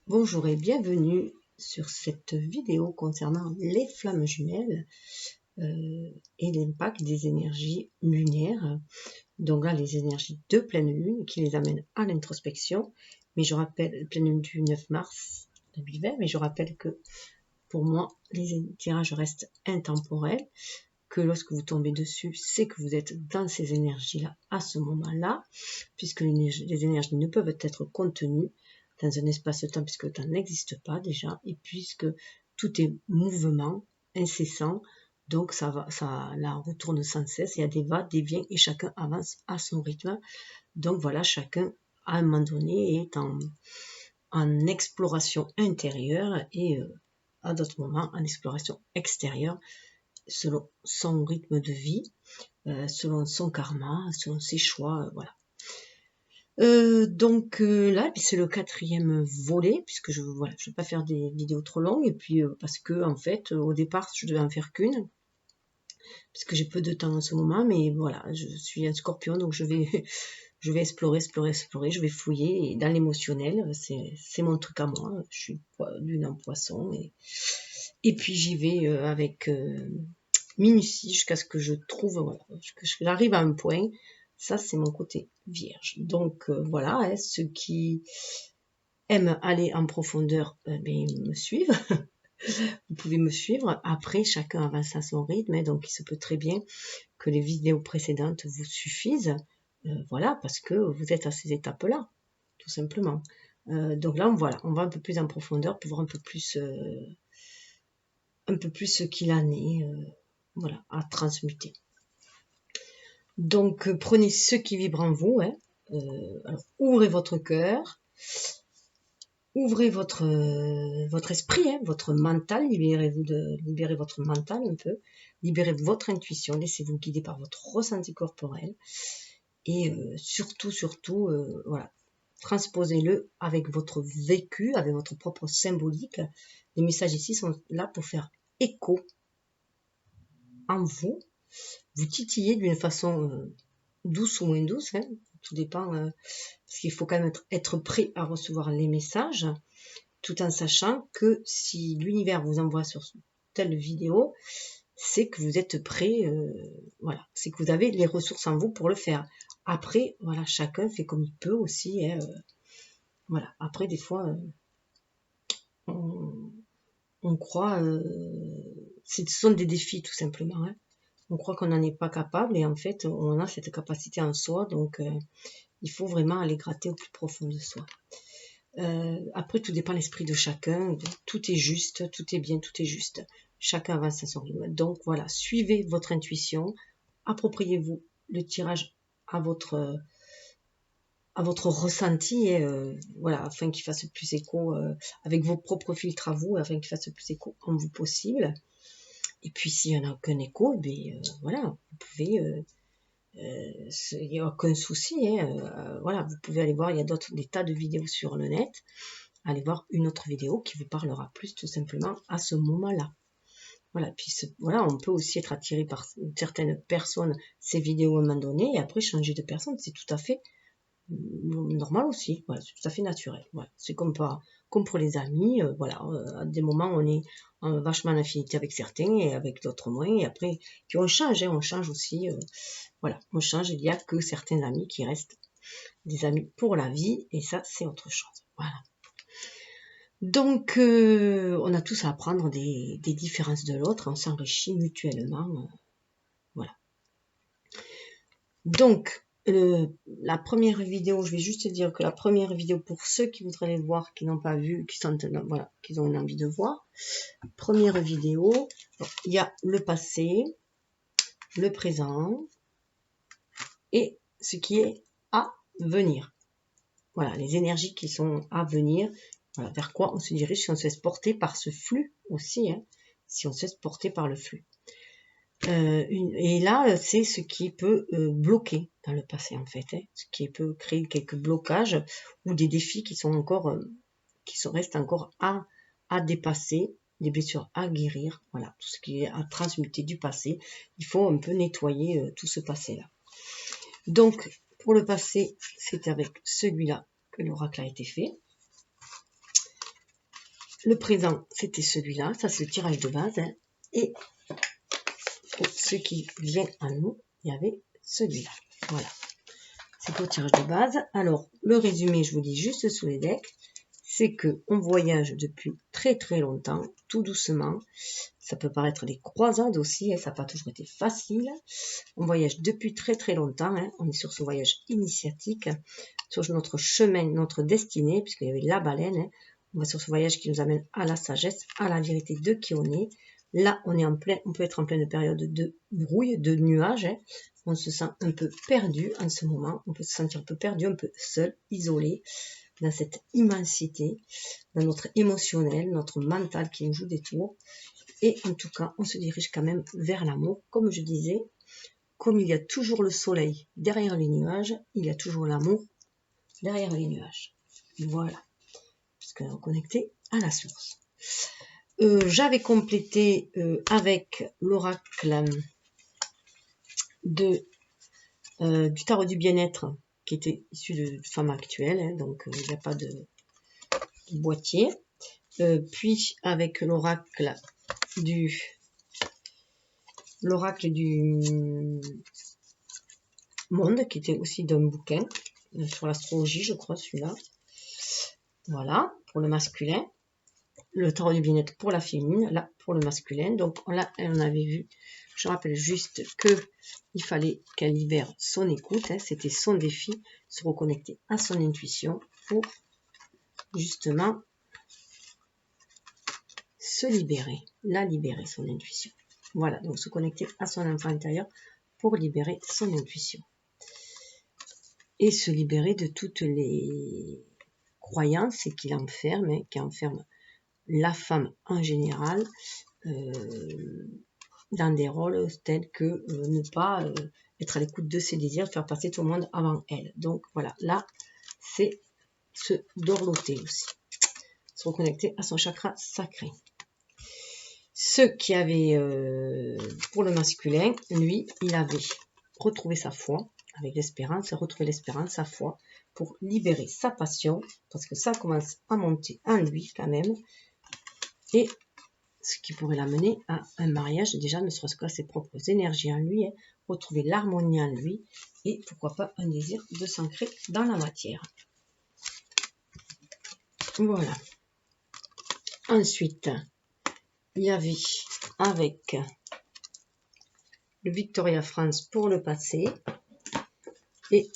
Bonjour et bienvenue sur cette vidéo concernant les flammes jumelles et l'impact des énergies lunaires. Donc là, les énergies de pleine lune qui les amènent à l'introspection. Mais je rappelle, pleine lune du 9 mars 2020, mais je rappelle que pour moi, les tirages restent intemporels, que lorsque vous tombez dessus, c'est que vous êtes dans ces énergies-là à ce moment-là, puisque les énergies ne peuvent être contenues dans un espace-temps, puisque le temps n'existe pas déjà, et puisque tout est mouvement incessant, donc la retourne sans cesse, il y a des va, des viens, et chacun avance à son rythme. Donc voilà, chacun à un moment donné est en exploration intérieure et à d'autres moments en exploration extérieure, selon son rythme de vie, selon son karma, selon ses choix, voilà. Donc là, c'est le 4e volet, puisque je vais pas faire des vidéos trop longues, et puis parce que en fait, au départ, je devais en faire qu'une, puisque j'ai peu de temps en ce moment, mais voilà, je suis un scorpion, donc je vais je vais explorer, je vais fouiller, et dans l'émotionnel, c'est mon truc à moi, je suis lune en poisson, et puis j'y vais avec minutie jusqu'à ce que je trouve, voilà, que j'arrive à un point. Ça, c'est mon côté vierge. Donc voilà, hein, ceux qui aiment aller en profondeur, me suivent. Vous pouvez me suivre. Après, chacun avance à son rythme, hein, donc il se peut très bien que les vidéos précédentes vous suffisent. Voilà, parce que vous êtes à ces étapes-là, tout simplement. Donc là, on va un peu plus en profondeur pour voir un peu plus ce qu'il en est, voilà, à transmuter. Donc prenez ce qui vibre en vous, hein. Alors, ouvrez votre cœur, ouvrez votre esprit, hein, votre mental, libérez votre mental un peu, libérez votre intuition, laissez-vous guider par votre ressenti corporel, et surtout, voilà, transposez-le avec votre vécu, avec votre propre symbolique. Les messages ici sont là pour faire écho en vous, vous titiller d'une façon douce ou moins douce, hein, tout dépend, parce qu'il faut quand même être prêt à recevoir les messages, tout en sachant que si l'univers vous envoie sur telle vidéo, c'est que vous êtes prêt, voilà, c'est que vous avez les ressources en vous pour le faire. Après, voilà, chacun fait comme il peut aussi, hein, voilà. Après, des fois, on croit, ce sont des défis tout simplement, hein. On croit qu'on n'en est pas capable et en fait, on a cette capacité en soi, donc il faut vraiment aller gratter au plus profond de soi. Après, tout dépend de l'esprit de chacun. Tout est juste, tout est bien, tout est juste. Chacun avance à son rythme. Donc voilà, suivez votre intuition, appropriez-vous le tirage à votre ressenti, et voilà, afin qu'il fasse le plus écho avec vos propres filtres à vous, afin qu'il fasse le plus écho en vous possible. Et puis s'il n'y en a aucun écho, voilà, vous pouvez il n'y a aucun souci, hein, voilà, vous pouvez aller voir, il y a des tas de vidéos sur le net, allez voir une autre vidéo qui vous parlera plus tout simplement à ce moment-là. Voilà, puis voilà, on peut aussi être attiré par certaines personnes, ces vidéos à un moment donné, et après changer de personne, c'est tout à fait normal aussi, voilà, c'est tout à fait naturel. Voilà. C'est comme pour les amis, voilà, à des moments on est vachement en affinité avec certains et avec d'autres moins, et après, puis on change, hein, on change aussi, voilà, on change, il n'y a que certains amis qui restent des amis pour la vie, et ça c'est autre chose. Voilà. Donc on a tous à apprendre des différences de l'autre, on s'enrichit mutuellement, voilà. Donc la première vidéo, je vais juste dire que la première vidéo, pour ceux qui voudraient les voir, qui n'ont pas vu, voilà, qui ont envie de voir, première vidéo, il y a le passé, le présent et ce qui est à venir. Voilà, les énergies qui sont à venir, voilà, vers quoi on se dirige si on se laisse porter par ce flux aussi, hein, si on se laisse porter par le flux. Et là, c'est ce qui peut bloquer dans le passé, en fait, hein, ce qui peut créer quelques blocages ou des défis qui sont encore, restent encore à dépasser, des blessures à guérir, voilà, tout ce qui est à transmuter du passé. Il faut un peu nettoyer tout ce passé-là. Donc, pour le passé, c'est avec celui-là que l'oracle a été fait. le présent, c'était celui-là. Ça, c'est le tirage de base. Hein. Et pour ce qui vient à nous, il y avait celui-là. Voilà. C'est pour le tirage de base. Alors, le résumé, je vous dis juste sous les decks, c'est que on voyage depuis très très longtemps, tout doucement. Ça peut paraître des croisades aussi, hein, ça n'a pas toujours été facile. On voyage depuis très très longtemps, hein, on est sur ce voyage initiatique, sur notre chemin, notre destinée, puisqu'il y avait la baleine. Hein. On va sur ce voyage qui nous amène à la sagesse, à la vérité de qui on est. Là, on est en plein, on peut être en pleine période de brouille, de nuages. Hein. On se sent un peu perdu en ce moment. On peut se sentir un peu perdu, un peu seul, isolé, dans cette immensité, dans notre émotionnel, notre mental qui nous joue des tours. Et en tout cas, on se dirige quand même vers l'amour. Comme je disais, comme il y a toujours le soleil derrière les nuages, il y a toujours l'amour derrière les nuages. Voilà, puisqu'on est reconnecté à la source. J'avais complété avec l'oracle du tarot du bien-être qui était issu de femme actuelle, hein, donc il n'y a pas de boîtier. Puis avec l'oracle du monde, qui était aussi d'un bouquin sur l'astrologie, je crois, celui-là. Voilà, pour le masculin. Le tarot du bien-être pour la féminine, là, pour le masculin. Donc là, on avait vu, je rappelle juste que il fallait qu'elle libère son écoute. Hein, c'était son défi, se reconnecter à son intuition pour justement se libérer, libérer son intuition. Voilà, donc se connecter à son enfant intérieur pour libérer son intuition. Et se libérer de toutes les croyances qui enferment la femme en général dans des rôles tels que ne pas être à l'écoute de ses désirs, faire passer tout le monde avant elle. Donc voilà, là, c'est se dorloter aussi, se reconnecter à son chakra sacré. Ceux qui avaient, pour le masculin, lui, il avait retrouvé sa foi, avec l'espérance, retrouver l'espérance, sa foi, pour libérer sa passion, parce que ça commence à monter en lui quand même, et ce qui pourrait l'amener à un mariage, déjà ne serait-ce qu'à ses propres énergies en lui, hein, retrouver l'harmonie en lui, et pourquoi pas un désir de s'ancrer dans la matière. Voilà. Ensuite, il y avait avec le Victoria France pour le passé, et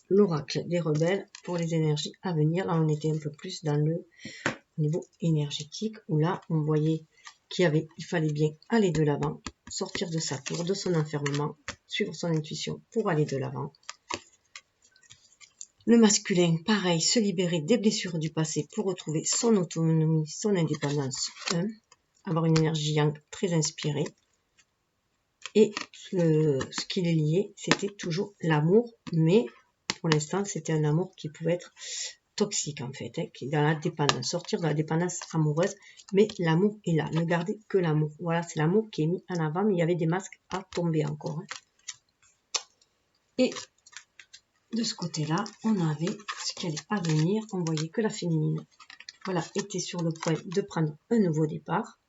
l'oracle des rebelles pour les énergies à venir. Là, on était un peu plus dans le niveau énergétique, où là, on voyait il fallait bien aller de l'avant, sortir de sa tour, de son enfermement, suivre son intuition pour aller de l'avant. Le masculin, pareil, se libérer des blessures du passé pour retrouver son autonomie, son indépendance, avoir une énergie yang très inspirée. Et ce qui les liait, c'était toujours l'amour, mais pour l'instant, c'était un amour qui pouvait être toxique en fait, hein, qui est dans la dépendance, sortir de la dépendance amoureuse, mais l'amour est là, ne gardez que l'amour. Voilà, c'est l'amour qui est mis en avant, mais il y avait des masques à tomber encore. Hein. Et de ce côté-là, on avait ce qui allait à venir, on voyait que la féminine, voilà, était sur le point de prendre un nouveau départ,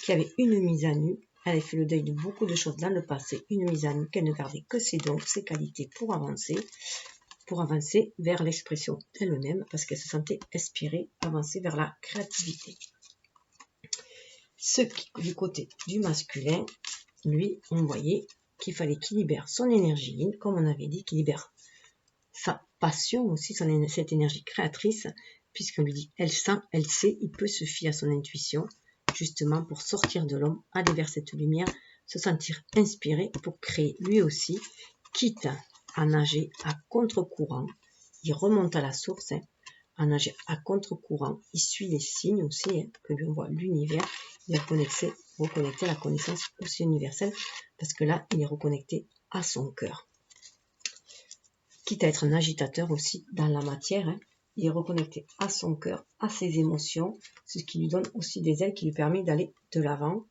qui avait une mise à nu. Elle avait fait le deuil de beaucoup de choses dans le passé, une mise à nu qu'elle ne gardait que ses dons, ses qualités pour avancer vers l'expression d'elle-même, parce qu'elle se sentait inspirée, avancer vers la créativité. Ce qui, du côté du masculin, lui, on voyait qu'il fallait qu'il libère son énergie yin, comme on avait dit, qu'il libère sa passion aussi, cette énergie créatrice, puisqu'on lui dit, elle sent, elle sait, il peut se fier à son intuition, justement pour sortir de l'homme, aller vers cette lumière, se sentir inspiré pour créer lui aussi, quitte à nager à contre-courant. Il remonte à la source, hein, à nager à contre-courant. Il suit les signes aussi, hein, que lui on voit l'univers. Il est reconnecté à la connaissance aussi universelle, parce que là, il est reconnecté à son cœur. Quitte à être un agitateur aussi dans la matière, hein, il est reconnecté à son cœur, à ses émotions, ce qui lui donne aussi des ailes qui lui permet d'aller de l'avant.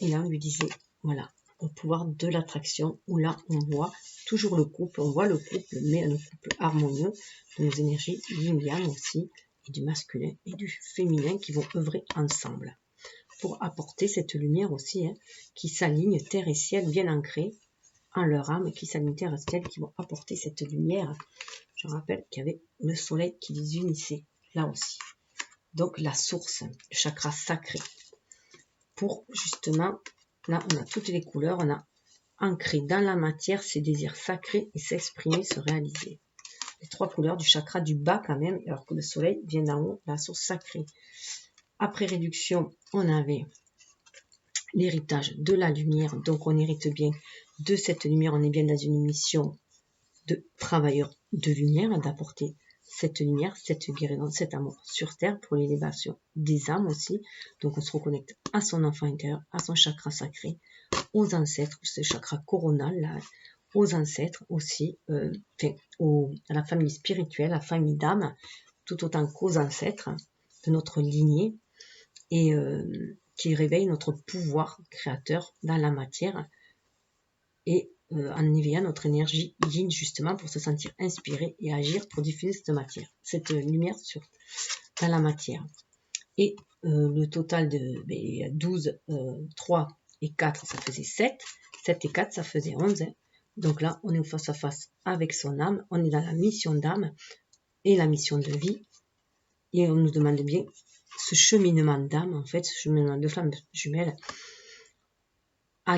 Et là, on lui disait, voilà, au pouvoir de l'attraction, où là, on voit toujours le couple, on voit le couple, mais un couple harmonieux, de nos énergies yin-yang aussi, et du masculin et du féminin qui vont œuvrer ensemble pour apporter cette lumière aussi, hein, qui s'aligne terre et ciel bien ancrés en leur âme, qui s'aligne terre et ciel, qui vont apporter cette lumière. Je rappelle qu'il y avait le soleil qui les unissait là aussi. Donc la source, le chakra sacré. Pour justement, là on a toutes les couleurs, on a ancré dans la matière ses désirs sacrés et s'exprimer, se réaliser. Les 3 couleurs du chakra du bas quand même, alors que le soleil vient d'en haut, la source sacrée. Après réduction, on avait l'héritage de la lumière, donc on hérite bien de cette lumière, on est bien dans une mission de travailleur de lumière, d'apporter cette lumière, cette guérison, cet amour sur terre pour l'élévation des âmes aussi. Donc on se reconnecte à son enfant intérieur, à son chakra sacré, aux ancêtres, ce chakra coronal là, aux ancêtres aussi, à la famille spirituelle, à la famille d'âme, tout autant qu'aux ancêtres de notre lignée, et qui réveille notre pouvoir créateur dans la matière, et en éveillant notre énergie yin justement pour se sentir inspiré et agir pour diffuser cette matière, cette lumière dans la matière. Et le total de 12, 3 et 4, ça faisait 7. 7 et 4, ça faisait 11. Hein. Donc là, on est face à face avec son âme, on est dans la mission d'âme et la mission de vie. Et on nous demande bien ce cheminement d'âme, en fait, ce cheminement de flamme jumelle, à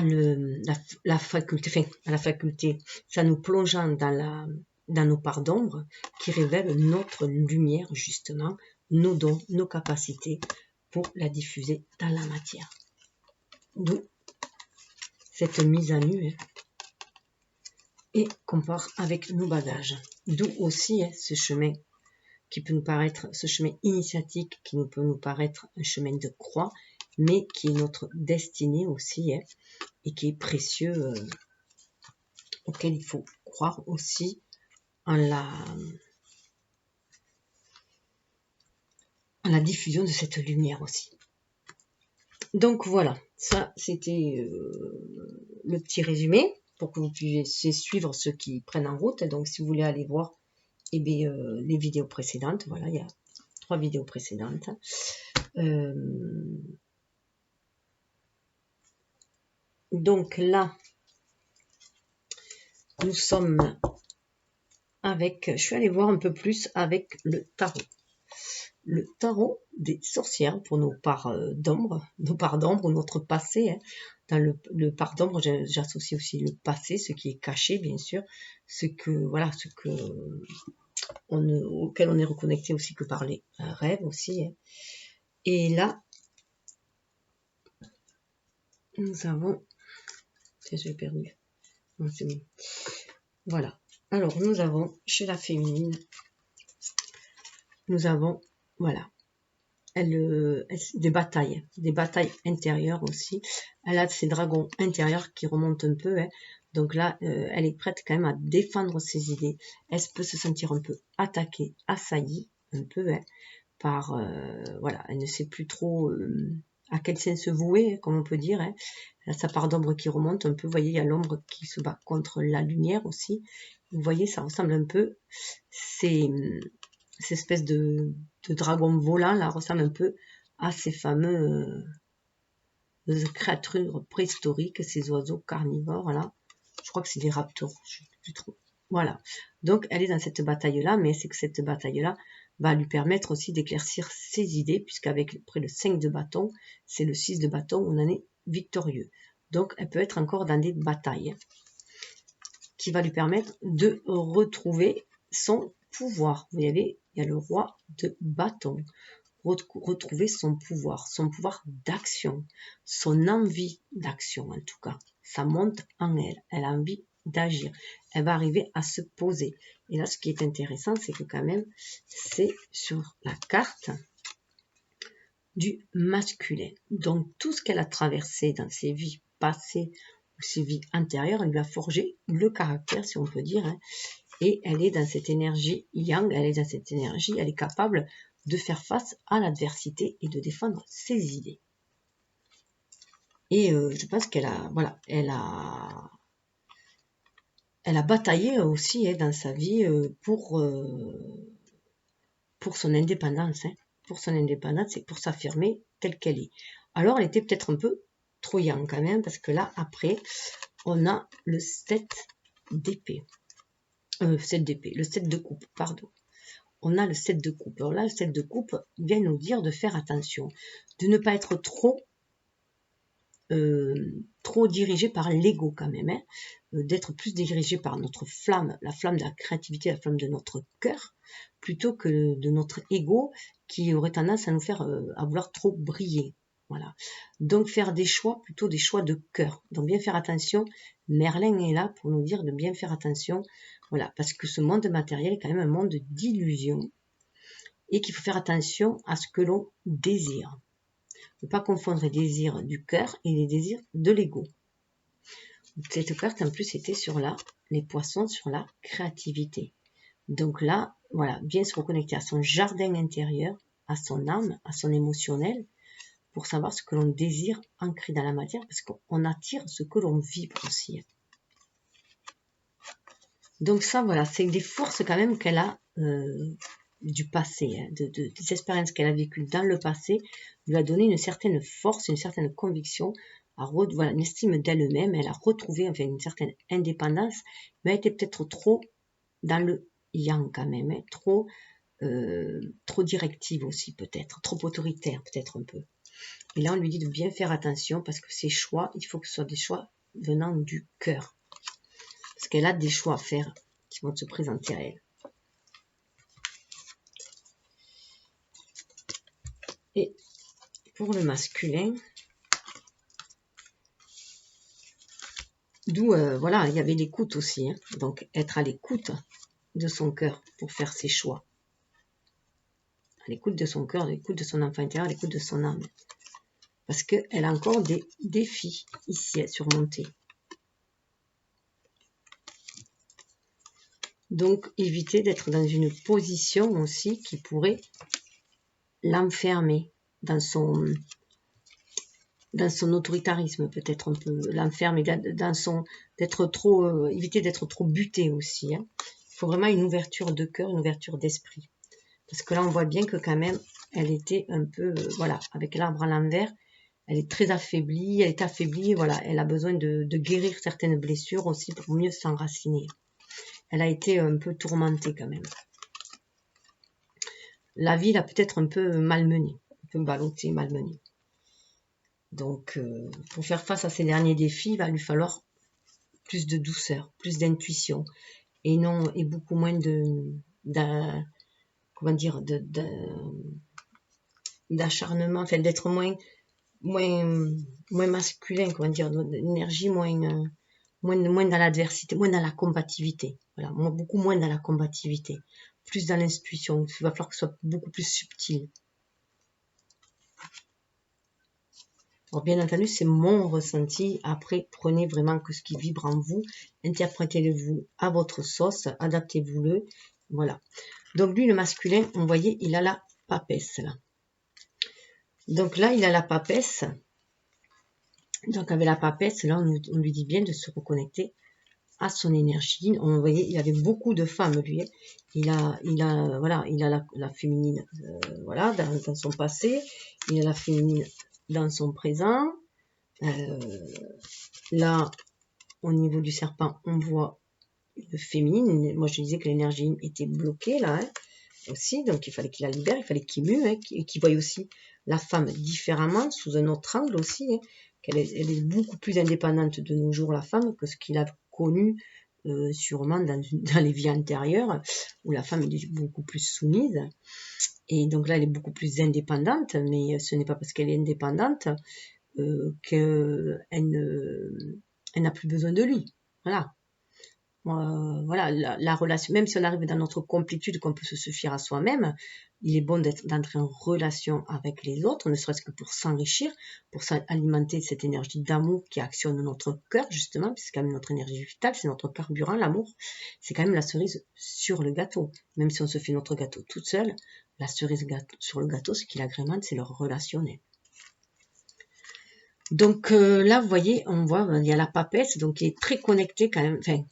la faculté, ça nous plongeant dans nos parts d'ombre qui révèlent notre lumière, justement, nos dons, nos capacités pour la diffuser dans la matière. D'où cette mise à nu, hein, et qu'on part avec nos bagages. D'où aussi ce chemin qui peut nous paraître, ce chemin initiatique qui peut nous paraître un chemin de croix, mais qui est notre destinée aussi, hein, et qui est précieux, auquel il faut croire aussi en la diffusion de cette lumière aussi. Donc voilà, ça c'était le petit résumé pour que vous puissiez suivre ceux qui prennent en route. Donc si vous voulez aller voir les vidéos précédentes, voilà, il y a 3 vidéos précédentes. Donc là, nous sommes avec, je suis allée voir un peu plus avec le tarot. Le tarot des sorcières pour nos parts d'ombre, notre passé. Hein. Dans le part d'ombre, j'associe aussi le passé, ce qui est caché, bien sûr, auquel on est reconnecté aussi que par les rêves aussi. Hein. Et là, nous avons... J'ai perdu. Non, c'est bon. Voilà. Alors, nous avons, chez la féminine, nous avons, voilà, des batailles intérieures aussi. Elle a ses dragons intérieurs qui remontent un peu. Hein. Donc là, elle est prête quand même à défendre ses idées. Elle peut se sentir un peu attaquée, assaillie, un peu, hein, par... voilà, elle ne sait plus trop à quel sens se vouer, comme on peut dire. Hein. Elle a sa part d'ombre qui remonte un peu. Vous voyez, il y a l'ombre qui se bat contre la lumière aussi. Vous voyez, ça ressemble un peu... Cette espèce de dragon volant là ressemble un peu à ces fameux créatures préhistoriques, ces oiseaux carnivores là. Je crois que c'est des raptors, je sais plus trop. Voilà. Donc elle est dans cette bataille là, mais c'est que cette bataille là va lui permettre aussi d'éclaircir ses idées, puisqu'avec près le 5 de bâton, c'est le 6 de bâton où on en est victorieux. Donc elle peut être encore dans des batailles qui va lui permettre de retrouver son pouvoir. Vous voyez, il y a le roi de bâton. Retrouver son pouvoir d'action, son envie d'action en tout cas. Ça monte en elle. Elle a envie d'agir. Elle va arriver à se poser. Et là, ce qui est intéressant, c'est que quand même, c'est sur la carte du masculin. Donc, tout ce qu'elle a traversé dans ses vies passées ou ses vies antérieures, elle lui a forgé le caractère, si on peut dire, hein. Et elle est dans cette énergie yang, elle est dans cette énergie, elle est capable de faire face à l'adversité et de défendre ses idées. Et je pense qu'elle a, voilà, elle a bataillé aussi dans sa vie pour pour son indépendance, hein, pour son indépendance et pour s'affirmer telle qu'elle est. Alors, elle était peut-être un peu trop young quand même, parce que là, après, on a le 7 d'épée. 7 d'épée, le 7 de coupe, pardon. On a le 7 de coupe. Alors là, le 7 de coupe vient nous dire de faire attention, de ne pas être trop dirigé par l'ego quand même, hein, d'être plus dirigé par notre flamme, la flamme de la créativité, la flamme de notre cœur, plutôt que de notre ego qui aurait tendance à nous faire, à vouloir trop briller. Voilà. Donc faire des choix, plutôt des choix de cœur. Donc bien faire attention. Merlin est là pour nous dire de bien faire attention. Voilà, parce que ce monde matériel est quand même un monde d'illusions et qu'il faut faire attention à ce que l'on désire. Ne pas confondre les désirs du cœur et les désirs de l'ego. Cette carte en plus était sur les poissons, sur la créativité. Donc là, voilà, bien se reconnecter à son jardin intérieur, à son âme, à son émotionnel, pour savoir ce que l'on désire ancrer dans la matière, parce qu'on attire ce que l'on vibre aussi. Donc ça, voilà, c'est des forces quand même qu'elle a du passé, hein, des expériences qu'elle a vécues dans le passé, lui a donné une certaine force, une certaine conviction, voilà, une estime d'elle-même, elle a retrouvé enfin, une certaine indépendance, mais elle était peut-être trop dans le yang quand même, hein, trop directive aussi peut-être, trop autoritaire peut-être un peu. Et là on lui dit de bien faire attention parce que ces choix, il faut que ce soit des choix venant du cœur. Parce qu'elle a des choix à faire qui vont se présenter à elle. Et pour le masculin, d'où, voilà, il y avait l'écoute aussi. Hein, donc, être à l'écoute de son cœur pour faire ses choix. À l'écoute de son cœur, à l'écoute de son enfant intérieur, à l'écoute de son âme. Parce qu'elle a encore des défis ici à surmonter. Donc, éviter d'être dans une position aussi qui pourrait l'enfermer dans son autoritarisme, peut-être un peu l'enfermer dans son d'être trop éviter d'être trop buté aussi. Hein. Il faut vraiment une ouverture de cœur, une ouverture d'esprit. Parce que là, on voit bien que quand même, elle était un peu, voilà, avec l'arbre à l'envers, elle est très affaiblie, elle est affaiblie, voilà, elle a besoin de guérir certaines blessures aussi pour mieux s'enraciner. Elle a été un peu tourmentée quand même. La vie l'a peut-être un peu malmenée, un peu ballottée, malmenée. Donc, pour faire face à ces derniers défis, il va lui falloir plus de douceur, plus d'intuition, et beaucoup moins d'acharnement, enfin d'être moins masculin, comment dire, d'énergie moins dans l'adversité, moins dans la combativité. Voilà, beaucoup moins dans la combativité, plus dans l'intuition. Il va falloir que ce soit beaucoup plus subtil. Alors bien entendu, c'est mon ressenti. Après, prenez vraiment que ce qui vibre en vous, interprétez-le-vous à votre sauce, adaptez-vous-le. Voilà. Donc lui, le masculin, vous voyez, il a la papesse là. Donc là, il a la papesse. Donc avec la papesse, là, on lui dit bien de se reconnecter à son énergie. On voyait, il avait beaucoup de femmes, lui. Il a la féminine, voilà, dans son passé. Il a la féminine dans son présent. Là, au niveau du serpent, on voit le féminine. Moi, je disais que l'énergie était bloquée, là, hein, aussi. Donc, il fallait qu'il la libère, il fallait qu'il mue, hein, qu'il voie aussi la femme différemment, sous un autre angle aussi. Hein, elle est beaucoup plus indépendante de nos jours, la femme, que ce qu'il a connu sûrement dans les vies antérieures, où la femme est beaucoup plus soumise. Et donc là, elle est beaucoup plus indépendante, mais ce n'est pas parce qu'elle est indépendante qu'elle n'a plus besoin de lui. Voilà. Voilà, la relation, même si on arrive dans notre complétude, qu'on peut se suffire à soi-même, il est bon d'entrer en relation avec les autres, ne serait-ce que pour s'enrichir, pour alimenter cette énergie d'amour qui actionne notre cœur, justement, puisque c'est quand même notre énergie vitale, c'est notre carburant, l'amour. C'est quand même la cerise sur le gâteau. Même si on se fait notre gâteau toute seule, la cerise sur le gâteau, ce qui l'agrémente, c'est le relationnel. Donc là, vous voyez, on voit, il y a la papesse, donc il est très connecté quand même, enfin,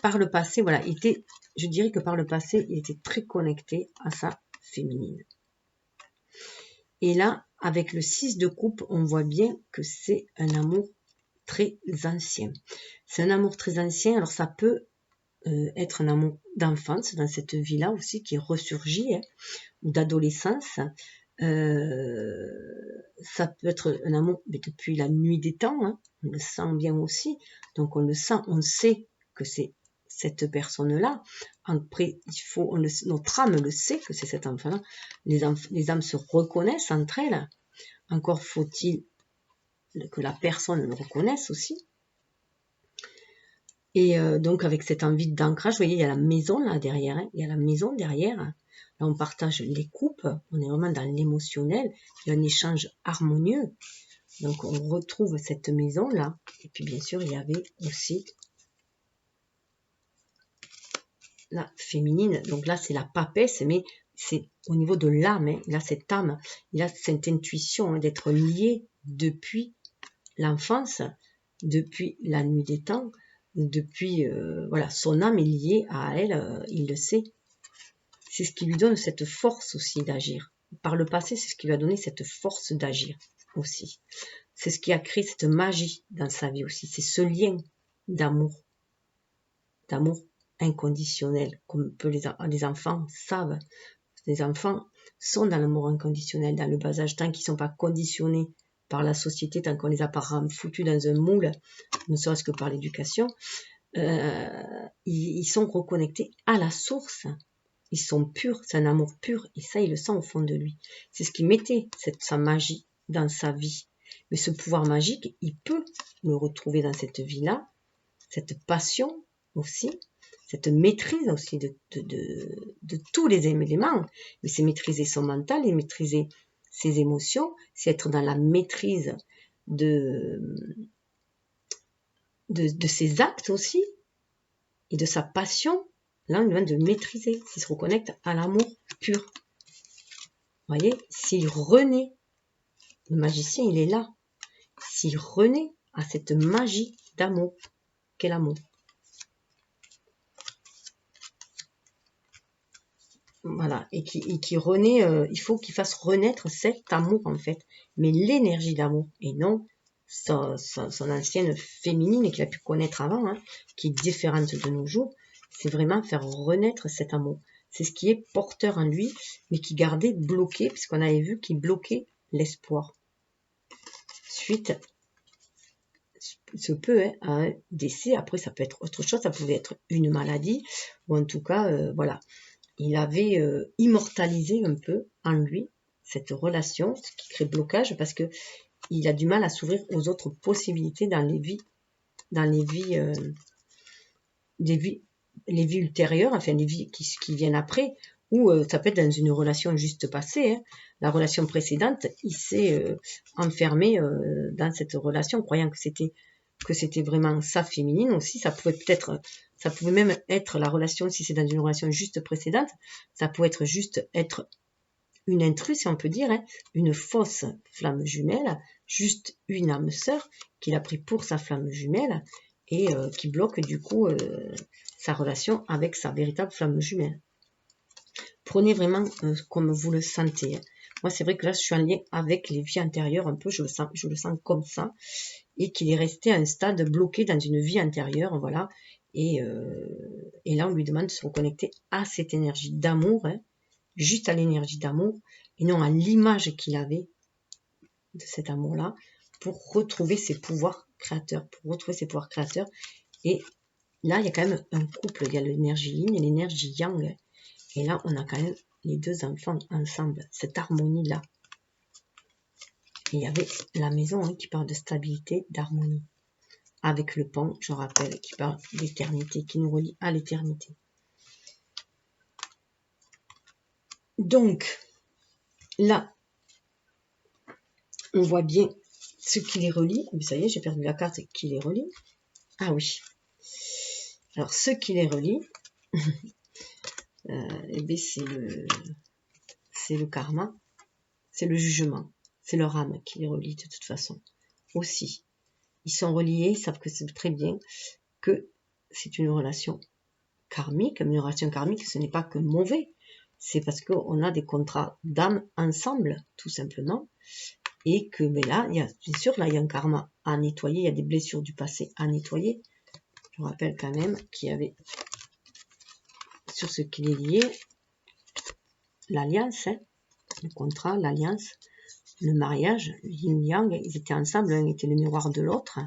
par le passé, voilà, je dirais que par le passé, il était très connecté à sa féminine. Et là, avec le 6 de coupe, on voit bien que c'est un amour très ancien. C'est un amour très ancien, alors ça peut être un amour d'enfance dans cette vie-là aussi qui ressurgit, hein, ou d'adolescence. Ça peut être un amour mais depuis la nuit des temps, hein, on le sent bien aussi, donc on le sent, on sait que c'est cette personne-là. Après, notre âme le sait que c'est cet enfant-là. Les âmes se reconnaissent entre elles. Encore faut-il que la personne le reconnaisse aussi. Et donc avec cette envie d'ancrage, vous voyez, il y a la maison là derrière, hein, il y a la maison derrière. Là, on partage les coupes, on est vraiment dans l'émotionnel, il y a un échange harmonieux. Donc on retrouve cette maison là. Et puis bien sûr, il y avait aussi la féminine. Donc là, c'est la papesse, mais c'est au niveau de l'âme. Hein. Il a cette âme, il a cette intuition, hein, d'être lié depuis l'enfance, depuis la nuit des temps. Depuis, voilà, son âme est liée à elle, il le sait. C'est ce qui lui donne cette force aussi d'agir. Par le passé, c'est ce qui lui a donné cette force d'agir aussi. C'est ce qui a créé cette magie dans sa vie aussi. C'est ce lien d'amour inconditionnel, comme les enfants savent. Les enfants sont dans l'amour inconditionnel, dans le bas âge, tant qu'ils ne sont pas conditionnés par la société, tant qu'on les a pas foutus dans un moule, ne serait-ce que par l'éducation, ils sont reconnectés à la source. Ils sont purs, c'est un amour pur, et ça, il le sent au fond de lui. C'est ce qui mettait sa magie dans sa vie. Mais ce pouvoir magique, il peut le retrouver dans cette vie-là, cette passion aussi, cette maîtrise aussi de tous les éléments. Mais c'est maîtriser son mental, et maîtriser ses émotions, c'est être dans la maîtrise de ses actes aussi, et de sa passion. Là, on demande de maîtriser, s'il se reconnecte à l'amour pur. Vous voyez, s'il renaît, le magicien, il est là. S'il renaît à cette magie d'amour, quel amour. Voilà, et qui renaît, il faut qu'il fasse renaître cet amour en fait, mais l'énergie d'amour, et non son ancienne féminine qu'il a pu connaître avant, hein, qui est différente de nos jours. C'est vraiment faire renaître cet amour. C'est ce qui est porteur en lui, mais qui gardait bloqué, puisqu'on avait vu qu'il bloquait l'espoir. Suite, se peut hein, à un décès, après ça peut être autre chose, ça pouvait être une maladie, ou en tout cas, voilà. Il avait immortalisé un peu en lui cette relation, ce qui crée blocage, parce que il a du mal à s'ouvrir aux autres possibilités dans les vies les vies ultérieures, enfin les vies qui viennent après, ou ça peut être dans une relation juste passée. Hein. La relation précédente, il s'est enfermé dans cette relation, croyant que c'était vraiment sa féminine aussi. Ça pouvait même être la relation, si c'est dans une relation juste précédente, ça pouvait être juste être une intruse, si on peut dire, hein, une fausse flamme jumelle, juste une âme sœur qu'il a pris pour sa flamme jumelle, et qui bloque du coup sa relation avec sa véritable flamme jumelle. Prenez vraiment comme vous le sentez. Hein. Moi, c'est vrai que là, je suis en lien avec les vies antérieures un peu, je le sens comme ça, et qu'il est resté à un stade bloqué dans une vie antérieure, voilà. Et là, on lui demande de se reconnecter à cette énergie d'amour, hein, juste à l'énergie d'amour, et non à l'image qu'il avait de cet amour-là, pour retrouver ses pouvoirs créateurs, Et là, il y a quand même un couple, il y a l'énergie yin et l'énergie yang, et là, on a quand même les deux enfants ensemble, cette harmonie-là. Et il y avait la maison hein, qui parle de stabilité, d'harmonie. Avec le pont, je rappelle, qui parle d'éternité, qui nous relie à l'éternité. Donc, là, on voit bien ce qui les relie. Mais ça y est, j'ai perdu la carte qui les relie. Ah oui. Alors, ce qui les relie, eh bien, c'est le karma, c'est le jugement, c'est leur âme qui les relie de toute façon. Aussi, ils sont reliés, ils savent que c'est très bien que c'est une relation karmique, ce n'est pas que mauvais, c'est parce qu'on a des contrats d'âme ensemble, tout simplement. Et que mais là, bien sûr, là, il y a un karma à nettoyer, il y a des blessures du passé à nettoyer. Je rappelle quand même qu'il y avait, sur ce qui est lié, l'alliance, hein, le contrat, l'alliance, le mariage, le yin-yang, ils étaient ensemble, l'un était le miroir de l'autre.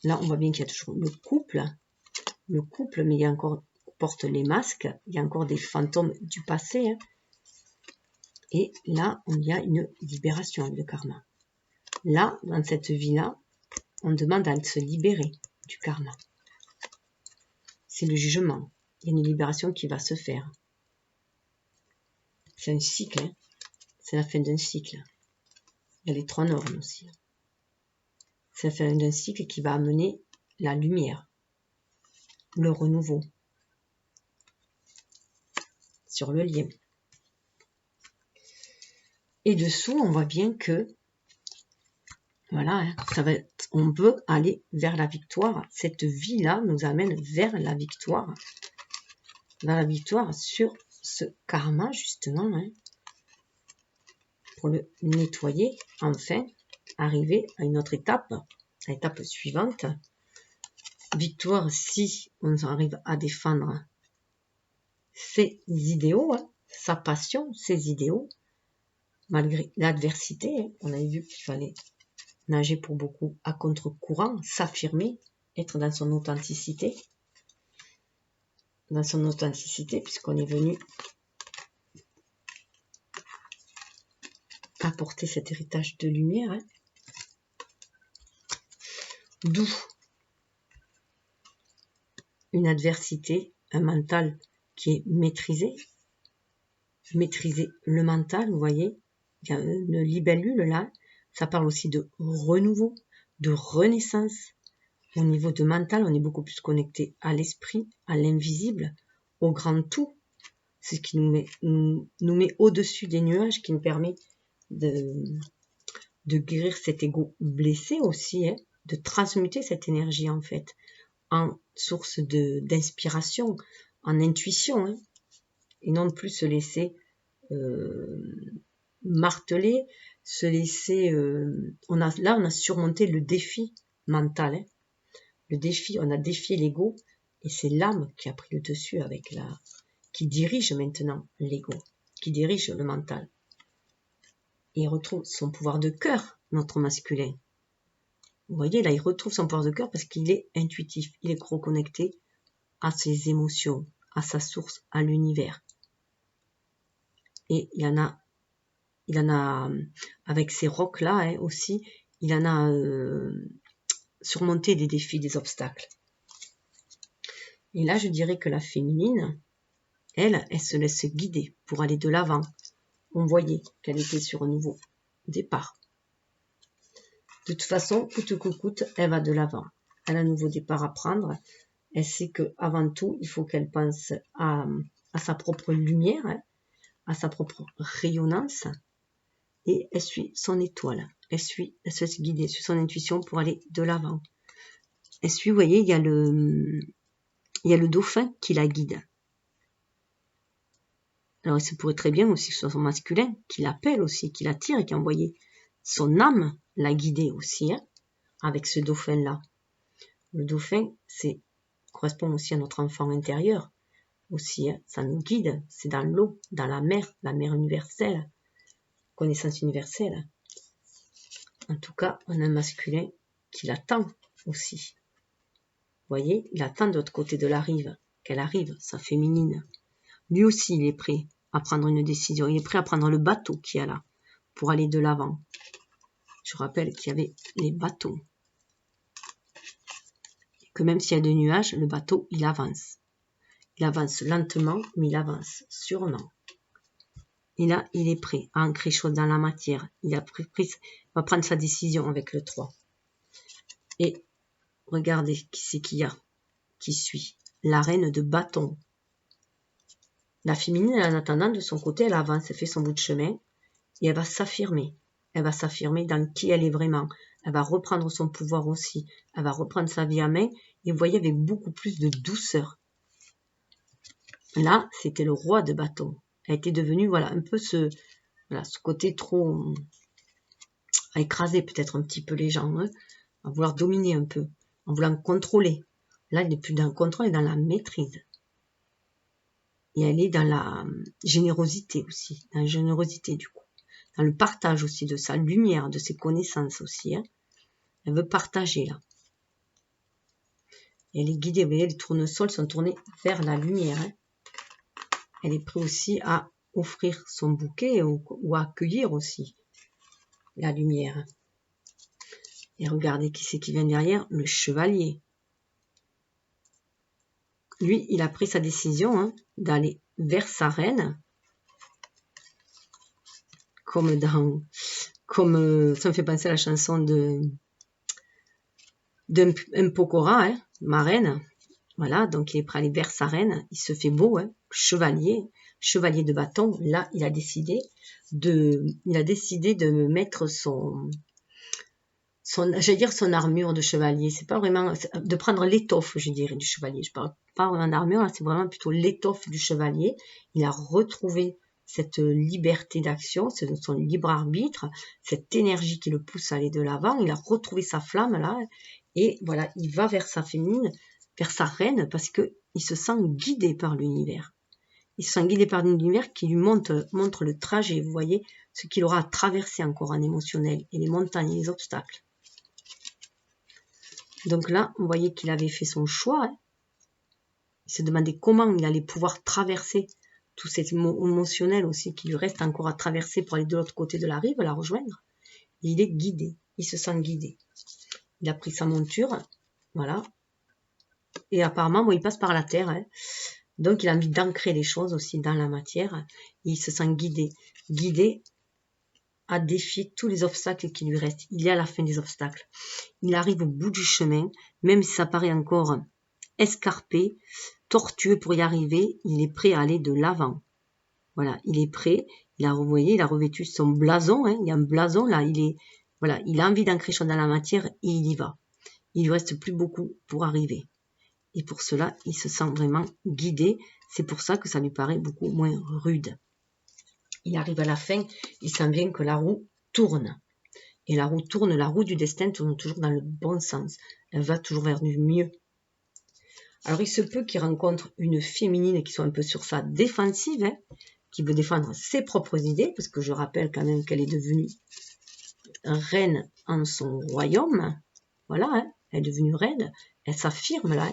Là, on voit bien qu'il y a toujours le couple, mais il y a encore, porte les masques, il y a encore des fantômes du passé. Hein. Et là, il y a une libération avec le karma. Là, dans cette vie-là, on demande à se libérer du karma. C'est le jugement. Il y a une libération qui va se faire. C'est un cycle. Hein. C'est la fin d'un cycle. Il y a les 3 normes aussi. C'est la fin d'un cycle qui va amener la lumière, le renouveau sur le lien. Et dessous, on voit bien que voilà, hein, on veut aller vers la victoire. Cette vie-là nous amène vers la victoire. Vers la victoire sur ce karma, justement, hein, pour le nettoyer, enfin, arriver à une autre étape, à l'étape suivante. Victoire si on arrive à défendre ses idéaux, hein, sa passion, ses idéaux, malgré l'adversité. Hein, on avait vu qu'il fallait nager pour beaucoup à contre-courant, s'affirmer, être dans son authenticité. Dans son authenticité, puisqu'on est venu apporter cet héritage de lumière. Hein. D'où une adversité, un mental qui est maîtrisé. Maîtriser le mental, vous voyez, il y a une libellule là, ça parle aussi de renouveau, de renaissance. Au niveau de mental, on est beaucoup plus connecté à l'esprit, à l'invisible, au grand tout. C'est ce qui nous met au-dessus des nuages, qui nous permet de guérir cet ego blessé aussi, hein, de transmuter cette énergie en fait, en source d'inspiration, en intuition, hein, et non plus se laisser marteler, se laisser... on a surmonté le défi mental, hein. Le défi, on a défié l'ego, et c'est l'âme qui a pris le dessus avec qui dirige maintenant l'ego, qui dirige le mental. Et il retrouve son pouvoir de cœur, notre masculin. Vous voyez, là, il retrouve son pouvoir de cœur parce qu'il est intuitif, il est reconnecté à ses émotions, à sa source, à l'univers. Et il en a avec ces rocs-là hein, aussi, il en a surmonté des défis, des obstacles. Et là, je dirais que la féminine, elle se laisse guider pour aller de l'avant. On voyait qu'elle était sur un nouveau départ. De toute façon, coûte que coûte, elle va de l'avant. Elle a un nouveau départ à prendre. Elle sait qu'avant tout, il faut qu'elle pense à sa propre lumière, hein, à sa propre rayonnance, et elle suit son étoile. Elle se laisse guider sur son intuition pour aller de l'avant. Elle suit, vous voyez, il y a le dauphin qui la guide. Alors, il se pourrait très bien aussi que ce soit son masculin qui l'appelle aussi, qui l'attire et qui a envoyé son âme la guider aussi, hein, avec ce dauphin-là. Le dauphin, correspond aussi à notre enfant intérieur. Aussi, hein, ça nous guide, c'est dans l'eau, dans la mer universelle, connaissance universelle. En tout cas, on a un masculin qui l'attend aussi. Vous voyez, il attend de l'autre côté de la rive, qu'elle arrive, sa féminine. Lui aussi, il est prêt à prendre une décision. Il est prêt à prendre le bateau qu'il y a là pour aller de l'avant. Je rappelle qu'il y avait les bateaux. Et que même s'il y a des nuages, le bateau, il avance. Il avance lentement, mais il avance sûrement. Et là, il est prêt à ancrer chose dans la matière. Il va prendre sa décision avec le 3. Et regardez qui c'est qu'il y a qui suit. La reine de bâton. La féminine, en attendant, de son côté, elle avance, elle fait son bout de chemin et elle va s'affirmer. Elle va s'affirmer dans qui elle est vraiment. Elle va reprendre son pouvoir aussi. Elle va reprendre sa vie à main et vous voyez avec beaucoup plus de douceur. Là, c'était le roi de bâton. Elle était devenue, voilà, un peu ce côté trop à écraser peut-être un petit peu les gens, hein, à vouloir dominer un peu, en voulant contrôler. Là, elle n'est plus dans le contrôle, elle est dans la maîtrise. Et elle est dans la générosité aussi, dans la générosité du coup, dans le partage aussi de sa lumière, de ses connaissances aussi. Hein. Elle veut partager là. Et elle est guidée, vous voyez, les tournesols sont tournés vers la lumière. Hein. Elle est prête aussi à offrir son bouquet ou à accueillir aussi la lumière. Et regardez qui c'est qui vient derrière, le chevalier. Lui, il a pris sa décision hein, d'aller vers sa reine, comme ça me fait penser à la chanson d'Mpokora, hein, ma reine. Voilà, donc il est prêt à aller vers sa reine, il se fait beau, hein, chevalier de bâton. Là, il a décidé de mettre j'allais dire son armure de chevalier, c'est pas vraiment, de prendre l'étoffe, je dirais, du chevalier. Je parle pas vraiment d'armure, c'est vraiment plutôt l'étoffe du chevalier. Il a retrouvé cette liberté d'action, son libre arbitre, cette énergie qui le pousse à aller de l'avant. Il a retrouvé sa flamme là, et voilà, il va vers sa féminine, vers sa reine, parce que il se sent guidé par l'univers. Il se sent guidé par l'univers qui lui montre le trajet, vous voyez, ce qu'il aura à traverser encore en émotionnel, et les montagnes, et les obstacles. Donc là, on voyait qu'il avait fait son choix. Hein. Il se demandait comment il allait pouvoir traverser tout cet émotionnel aussi qui lui reste encore à traverser pour aller de l'autre côté de la rive, la rejoindre. Et il est guidé, il se sent guidé. Il a pris sa monture, voilà. Et apparemment, bon, il passe par la terre. Hein. Donc il a envie d'ancrer les choses aussi dans la matière. Et il se sent guidé à défier tous les obstacles qui lui restent. Il est à la fin des obstacles. Il arrive au bout du chemin, même si ça paraît encore escarpé, tortueux pour y arriver, il est prêt à aller de l'avant. Voilà, il est prêt, il a revêtu son blason, hein, il y a un blason là, il a envie d'ancrer chose dans la matière et il y va. Il lui reste plus beaucoup pour arriver. Et pour cela, il se sent vraiment guidé, c'est pour ça que ça lui paraît beaucoup moins rude. Il arrive à la fin, il sent bien que la roue tourne. Et la roue du destin tourne toujours dans le bon sens. Elle va toujours vers du mieux. Alors il se peut qu'il rencontre une féminine qui soit un peu sur sa défensive, hein, qui veut défendre ses propres idées, parce que je rappelle quand même qu'elle est devenue reine en son royaume. Voilà, hein, elle est devenue reine. Elle s'affirme là.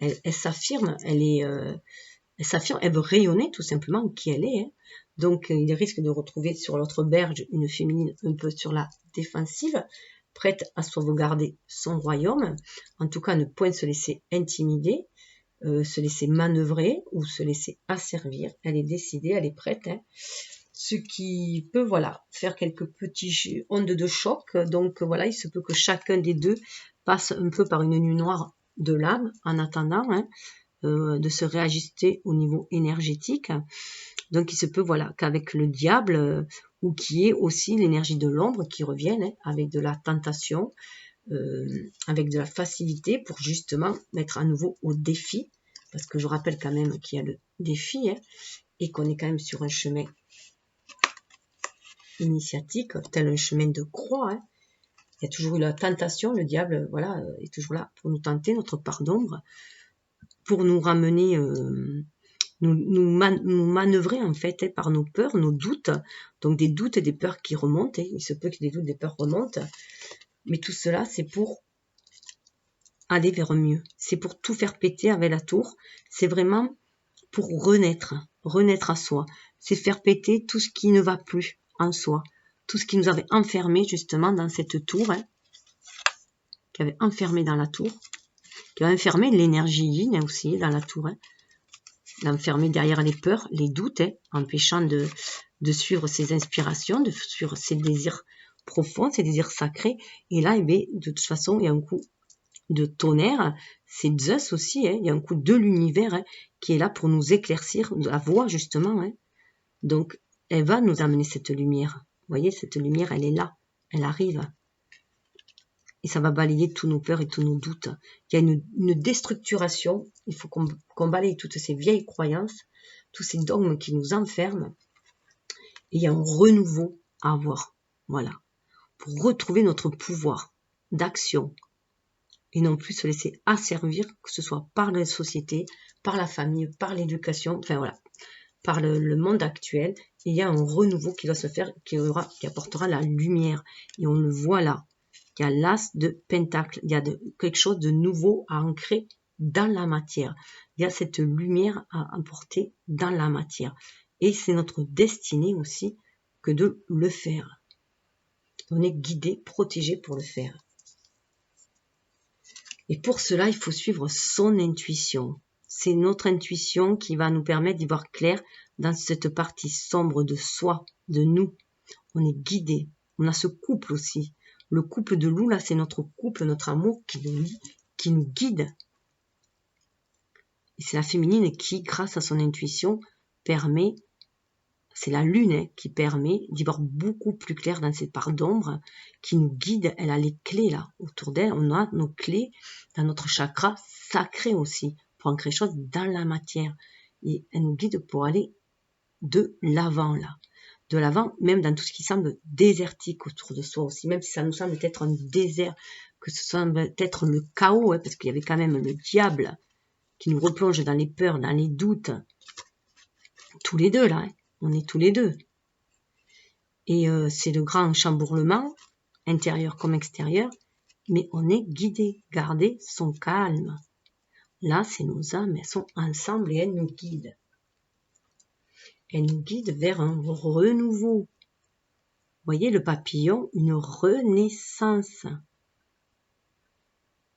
Hein. Elle s'affirme, elle veut rayonner tout simplement qui elle est. Hein. Donc il risque de retrouver sur l'autre berge une féminine un peu sur la défensive, prête à sauvegarder son royaume, en tout cas ne point se laisser intimider, se laisser manœuvrer ou se laisser asservir. Elle est décidée, elle est prête. Hein. Ce qui peut faire quelques petits ondes de choc. Donc voilà, il se peut que chacun des deux passe un peu par une nuit noire de l'âme en attendant de se réajuster au niveau énergétique. Donc il se peut qu'avec le diable ou qui est aussi l'énergie de l'ombre qui revienne hein, avec de la tentation, avec de la facilité pour justement mettre à nouveau au défi, parce que je rappelle quand même qu'il y a le défi hein, et qu'on est quand même sur un chemin initiatique, tel un chemin de croix. Hein. Il y a toujours eu la tentation, le diable est toujours là pour nous tenter, notre part d'ombre, pour nous ramener, nous manœuvrer en fait hein, par nos peurs, nos doutes, donc des doutes et des peurs qui remontent, hein. Il se peut que des doutes et des peurs remontent, mais tout cela c'est pour aller vers mieux, c'est pour tout faire péter avec la tour, c'est vraiment pour renaître à soi, c'est faire péter tout ce qui ne va plus en soi, tout ce qui nous avait enfermé justement dans cette tour, hein, qui avait enfermé dans la tour, qui avait enfermé l'énergie yin aussi dans la tour, hein, l'enfermer derrière les peurs, les doutes, hein, empêchant de suivre ses inspirations, de suivre ses désirs profonds, ses désirs sacrés. Et là, de toute façon, il y a un coup de tonnerre, c'est Zeus aussi, hein, il y a un coup de l'univers hein, qui est là pour nous éclaircir la voie justement. Hein. Donc, elle va nous amener cette lumière. Vous voyez, cette lumière, elle est là, elle arrive. et ça va balayer tous nos peurs et tous nos doutes. Il y a une déstructuration, il faut qu'on balaye toutes ces vieilles croyances, tous ces dogmes qui nous enferment, et il y a un renouveau à avoir, voilà, pour retrouver notre pouvoir d'action, et non plus se laisser asservir, que ce soit par la société, par la famille, par l'éducation, enfin voilà, par le monde actuel. Il y a un renouveau qui doit se faire, qui apportera la lumière, et on le voit là. Il y a l'as de pentacle, il y a quelque chose de nouveau à ancrer dans la matière. Il y a cette lumière à apporter dans la matière. Et c'est notre destinée aussi que de le faire. On est guidé, protégé pour le faire. Et pour cela, il faut suivre son intuition. C'est notre intuition qui va nous permettre d'y voir clair dans cette partie sombre de soi, de nous. On est guidé. On a ce couple aussi. Le couple de loup, là, c'est notre couple, notre amour qui nous guide. Et c'est la féminine qui, grâce à son intuition, permet, c'est la lune qui permet d'y voir beaucoup plus clair dans cette part d'ombre, qui nous guide. Elle a les clés là, autour d'elle, on a nos clés dans notre chakra sacré aussi, pour ancrer les choses dans la matière. Et elle nous guide pour aller de l'avant là. De l'avant, même dans tout ce qui semble désertique autour de soi aussi, même si ça nous semble être un désert, que ce semble être le chaos, parce qu'il y avait quand même le diable qui nous replonge dans les peurs, dans les doutes, tous les deux là, on est tous les deux. Et c'est le grand chambourlement, intérieur comme extérieur, mais on est guidé, garder son calme. Là, c'est nos âmes, elles sont ensemble et elles nous guident. Elle nous guide vers un renouveau. Vous voyez le papillon, une renaissance.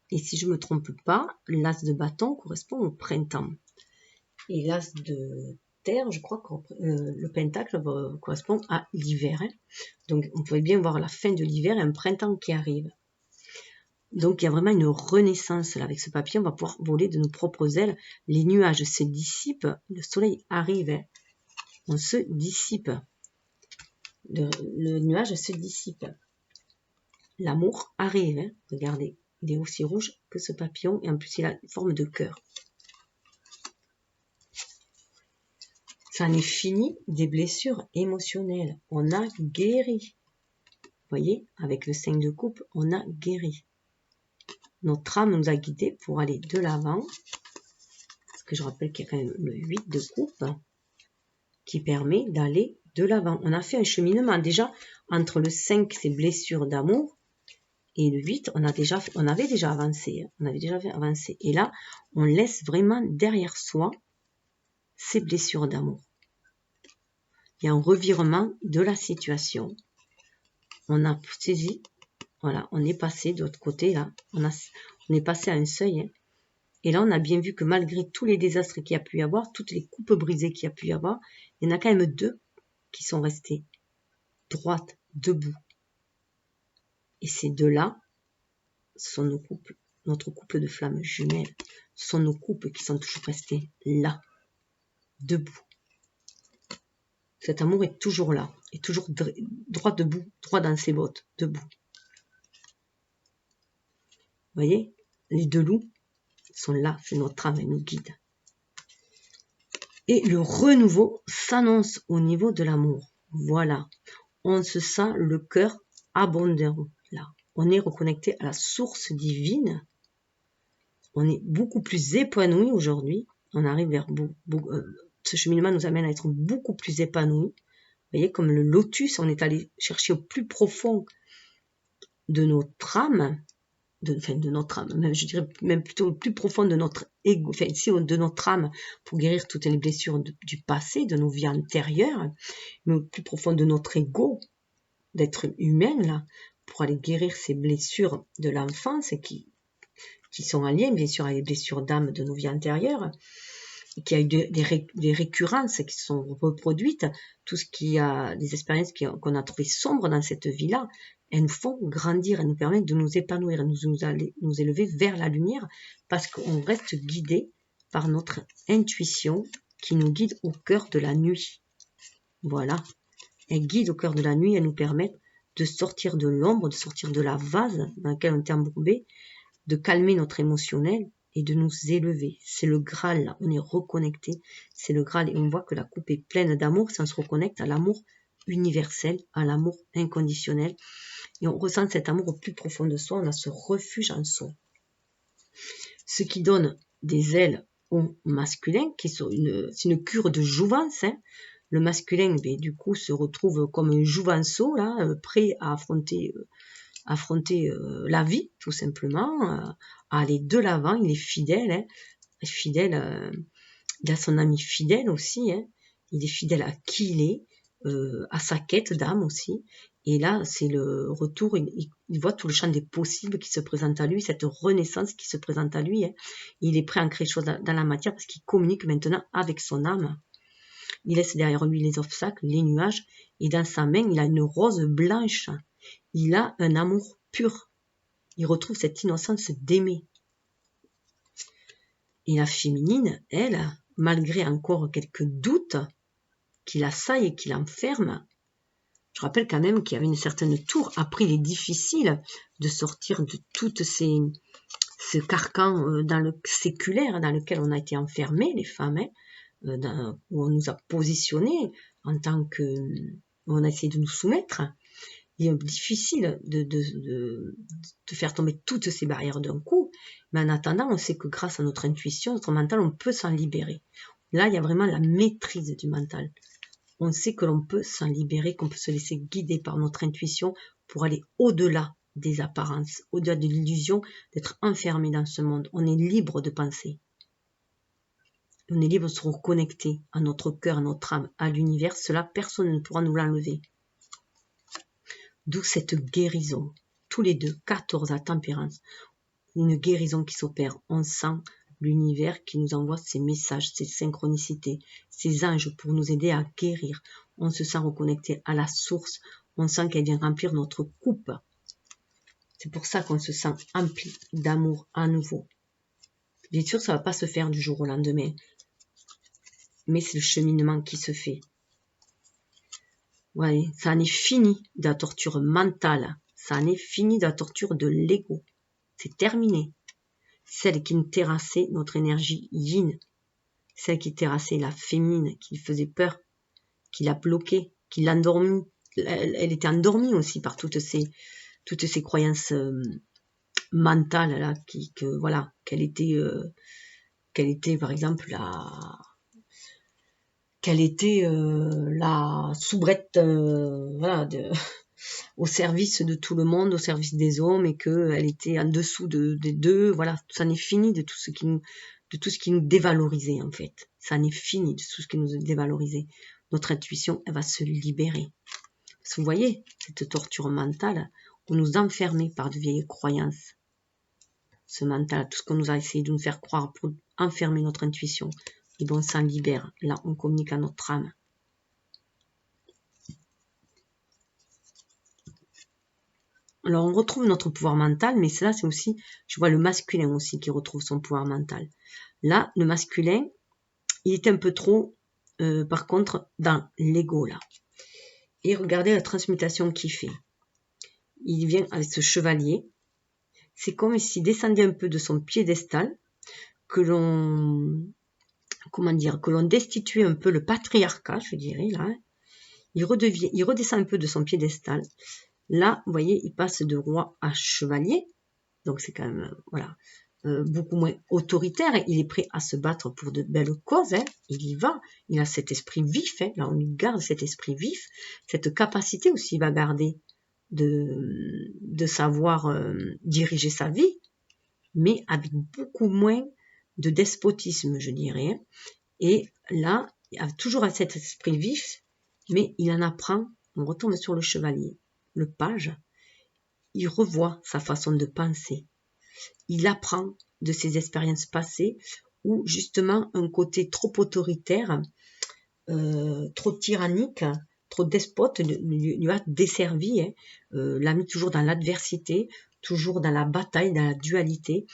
Et si je ne me trompe pas, l'as de bâton correspond au printemps. Et l'as de terre, je crois que le pentacle correspond à l'hiver. Donc on pourrait bien voir la fin de l'hiver et un printemps qui arrive. Donc il y a vraiment une renaissance là. Avec ce papillon, on va pouvoir voler de nos propres ailes. Les nuages se dissipent, le soleil arrive. On se dissipe. Le nuage se dissipe. L'amour arrive. Regardez, il est aussi rouge que ce papillon et en plus il a une forme de cœur. Ça en est fini des blessures émotionnelles. On a guéri. Vous voyez, avec le 5 de coupe, on a guéri. Notre âme nous a guidés pour aller de l'avant. Parce que je rappelle qu'il y a quand même le 8 de coupe qui permet d'aller de l'avant. On a fait un cheminement déjà entre le 5, ces blessures d'amour, et le 8, on avait déjà avancé. On avait déjà avancé. Et là, on laisse vraiment derrière soi ces blessures d'amour. Il y a un revirement de la situation. On a saisi, voilà, on est passé de l'autre côté, là. On est passé à un seuil. Et là, on a bien vu que malgré tous les désastres qu'il y a pu y avoir, toutes les coupes brisées qu'il y a pu y avoir, il y en a quand même 2 qui sont restées droites, debout. Et ces 2-là sont nos couples, notre couple de flammes jumelles. Ce sont nos couples qui sont toujours restés là, debout. Cet amour est toujours là, est toujours droit debout, droit dans ses bottes, debout. Vous voyez, les 2 loups sont là, c'est notre âme, elle nous guide. Et le renouveau s'annonce au niveau de l'amour. Voilà, on se sent le cœur abondant là. On est reconnecté à la source divine. On est beaucoup plus épanoui aujourd'hui. On arrive vers ce cheminement nous amène à être beaucoup plus épanouis. Vous voyez, comme le lotus, on est allé chercher au plus profond de notre âme, de notre âme, même, je dirais même plutôt au plus profond de notre ego, enfin ici de notre âme, pour guérir toutes les blessures du passé, de nos vies antérieures, mais au plus profond de notre ego, d'être humain là, pour aller guérir ces blessures de l'enfance qui sont en lien bien sûr avec les blessures d'âme de nos vies antérieures, et qui a eu des récurrences qui se sont reproduites, tout ce qui a des expériences qu'on a trouvées sombres dans cette vie-là, elles nous font grandir, elles nous permettent de nous épanouir, nous élever vers la lumière, parce qu'on reste guidé par notre intuition qui nous guide au cœur de la nuit. Voilà, elle guide au cœur de la nuit, elle nous permet de sortir de l'ombre, de sortir de la vase dans laquelle on était embourbé, de calmer notre émotionnel et de nous élever. C'est le Graal, là. On est reconnecté. C'est le Graal et on voit que la coupe est pleine d'amour. Ça se reconnecte à l'amour universel, à l'amour inconditionnel. Et on ressent cet amour au plus profond de soi. On a ce refuge en soi. Ce qui donne des ailes au masculin, qui sont c'est une cure de jouvence. Hein. Le masculin, ben, du coup, se retrouve comme un jouvenceau, là, prêt à affronter la vie, tout simplement, à aller de l'avant. Il est fidèle, hein, fidèle, il a son ami fidèle aussi, hein, il est fidèle à qui il est, à sa quête d'âme aussi. Et là, c'est le retour, il voit tout le champ des possibles qui se présente à lui, cette renaissance qui se présente à lui. Hein. Il est prêt à créer des choses dans la matière parce qu'il communique maintenant avec son âme. Il laisse derrière lui les obstacles, les nuages, et dans sa main, il a une rose blanche. Il a un amour pur. Il retrouve cette innocence d'aimer. Et la féminine, elle, malgré encore quelques doutes qui l'assaillent et qui l'enferment, je rappelle quand même qu'il y avait une certaine tour. Après, il est difficile de sortir de toutes ce carcan dans le séculaire dans lequel on a été enfermés, les femmes, hein, où on nous a positionnés en tant que... on a essayé de nous soumettre. Il est difficile de faire tomber toutes ces barrières d'un coup, mais en attendant, on sait que grâce à notre intuition, notre mental, on peut s'en libérer. Là, il y a vraiment la maîtrise du mental. On sait que l'on peut s'en libérer, qu'on peut se laisser guider par notre intuition pour aller au-delà des apparences, au-delà de l'illusion d'être enfermé dans ce monde. On est libre de penser. On est libre de se reconnecter à notre cœur, à notre âme, à l'univers. Cela, personne ne pourra nous l'enlever. D'où cette guérison. Tous les deux, 14 à tempérance. Une guérison qui s'opère. On sent l'univers qui nous envoie ces messages, ces synchronicités, ces anges pour nous aider à guérir. On se sent reconnecté à la source. On sent qu'elle vient remplir notre coupe. C'est pour ça qu'on se sent empli d'amour à nouveau. Bien sûr, ça ne va pas se faire du jour au lendemain. Mais c'est le cheminement qui se fait. Ouais, ça en est fini de la torture mentale. Ça en est fini de la torture de l'ego. C'est terminé. Celle qui nous terrassait notre énergie yin. Celle qui terrassait la féminine, qui faisait peur, qui l'a bloquée, qui l'a endormie. Elle était endormie aussi par toutes ces croyances mentales là, qu'elle était par exemple la soubrette au service de tout le monde, au service des hommes, et qu'elle était en dessous des deux. Voilà, ça en est fini de tout ce qui nous dévalorisait en fait. Ça en est fini de tout ce qui nous dévalorisait. Notre intuition, elle va se libérer. Parce que vous voyez, cette torture mentale, on nous enfermait par de vieilles croyances. Ce mental, tout ce qu'on nous a essayé de nous faire croire pour enfermer notre intuition, et bien on s'en libère. Là, on communique à notre âme. Alors, on retrouve notre pouvoir mental, mais cela, c'est aussi, je vois le masculin aussi qui retrouve son pouvoir mental. Là, le masculin, il est un peu trop, par contre, dans l'ego, là. Et regardez la transmutation qu'il fait. Il vient avec ce chevalier. C'est comme s'il descendait un peu de son piédestal, que l'on destituait un peu le patriarcat, je dirais, là. Il redescend un peu de son piédestal. Là, vous voyez, il passe de roi à chevalier. Donc, c'est quand même, beaucoup moins autoritaire. Il est prêt à se battre pour de belles causes. Hein. Il y va. Il a cet esprit vif. Hein. Là, on lui garde cet esprit vif. Cette capacité aussi, il va garder de savoir diriger sa vie, mais avec beaucoup moins de despotisme, je dirais. Hein. Et là, il a toujours cet esprit vif, mais il en apprend. On retourne sur le chevalier. Le page, il revoit sa façon de penser. Il apprend de ses expériences passées où justement un côté trop autoritaire, trop tyrannique, trop despote lui a desservi, hein, l'a mis toujours dans l'adversité, toujours dans la bataille, dans la dualité.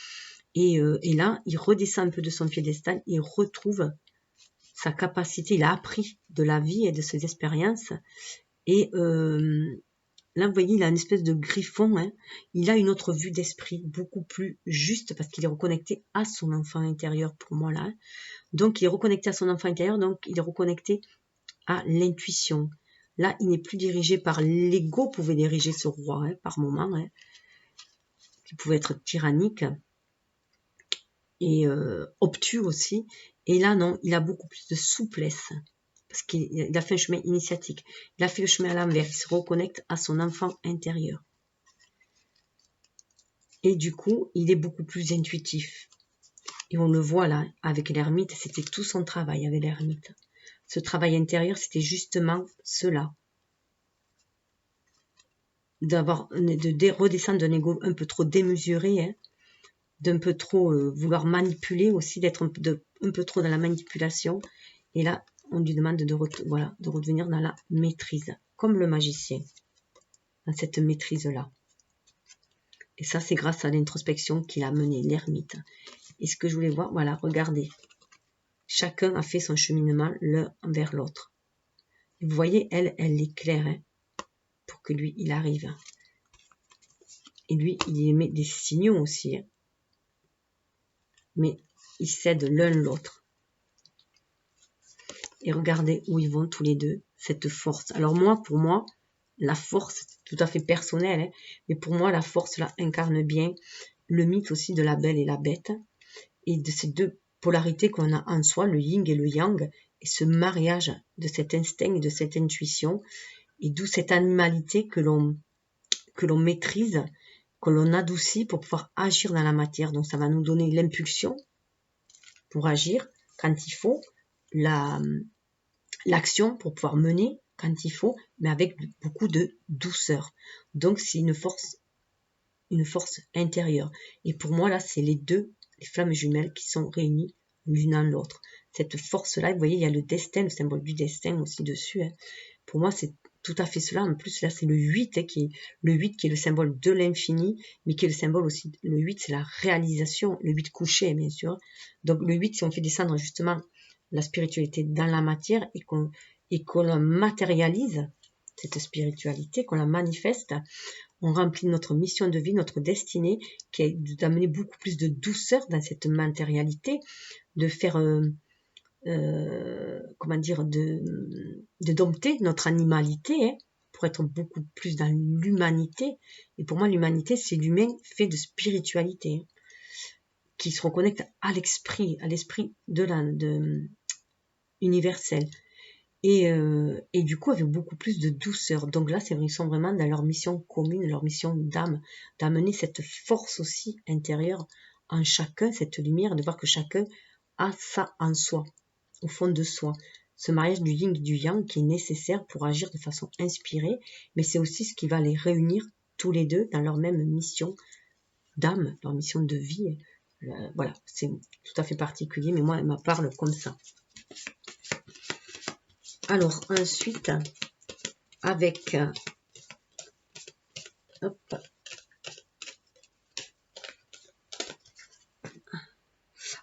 Et là, il redescend un peu de son piédestal, il retrouve sa capacité, il a appris de la vie et de ses expériences. Et là, vous voyez, il a une espèce de griffon. Hein. Il a une autre vue d'esprit, beaucoup plus juste, parce qu'il est reconnecté à son enfant intérieur, pour moi, là. Hein. Donc, il est reconnecté à son enfant intérieur, donc il est reconnecté à l'intuition. Là, il n'est plus dirigé par l'ego, pouvait diriger ce roi, hein, par moment, hein, qui pouvait être tyrannique et obtus aussi. Et là, non, il a beaucoup plus de souplesse. Parce qu'il a fait un chemin initiatique. Il a fait le chemin à l'envers. Il se reconnecte à son enfant intérieur. Et du coup, il est beaucoup plus intuitif. Et on le voit là, avec l'ermite, c'était tout son travail avec l'ermite. Ce travail intérieur, c'était justement cela. De redescendre d'un ego un peu trop démesuré, hein, d'un peu trop vouloir manipuler aussi, d'être un peu trop dans la manipulation. Et là, on lui demande de redevenir dans la maîtrise, comme le magicien, dans cette maîtrise-là. Et ça, c'est grâce à l'introspection qu'il a mené, l'ermite. Et ce que je voulais voir, voilà, regardez. Chacun a fait son cheminement l'un vers l'autre. Vous voyez, elle l'éclaire, hein, pour que lui, il arrive. Et lui, il émet des signaux aussi. Hein. Mais ils cèdent l'un l'autre. Et regardez où ils vont tous les deux, cette force. Alors moi, pour moi, la force, tout à fait personnelle, hein, mais pour moi, la force là incarne bien le mythe aussi de la belle et la bête, et de ces deux polarités qu'on a en soi, le yin et le yang, et ce mariage de cet instinct et de cette intuition, et d'où cette animalité que l'on maîtrise, que l'on adoucit pour pouvoir agir dans la matière. Donc ça va nous donner l'impulsion pour agir quand il faut, l'action pour pouvoir mener quand il faut, mais avec beaucoup de douceur. Donc c'est une force intérieure. Et pour moi là, c'est les flammes jumelles qui sont réunies l'une en l'autre. Cette force-là, vous voyez, il y a le destin, le symbole du destin aussi dessus. Hein. Pour moi, c'est tout à fait cela. En plus, là, c'est le 8, hein, qui est le symbole de l'infini, mais qui est le symbole aussi. Le 8, c'est la réalisation, le 8 couché, bien sûr. Donc, le 8, si on fait descendre justement la spiritualité dans la matière et qu'on la matérialise, cette spiritualité, qu'on la manifeste, on remplit notre mission de vie, notre destinée, qui est d'amener beaucoup plus de douceur dans cette matérialité, de faire, comment dire, de dompter notre animalité, hein, pour être beaucoup plus dans l'humanité. Et pour moi, l'humanité, c'est l'humain fait de spiritualité, hein, qui se reconnecte à l'esprit universel. Et du coup, avec beaucoup plus de douceur. Donc là, c'est vrai, ils sont vraiment dans leur mission commune, leur mission d'âme, d'amener cette force aussi intérieure en chacun, cette lumière, de voir que chacun a ça en soi, au fond de soi. Ce mariage du yin et du yang qui est nécessaire pour agir de façon inspirée, mais c'est aussi ce qui va les réunir tous les deux dans leur même mission d'âme, leur mission de vie. Voilà, c'est tout à fait particulier, mais moi, elle me parle comme ça. Alors, ensuite, avec... hop.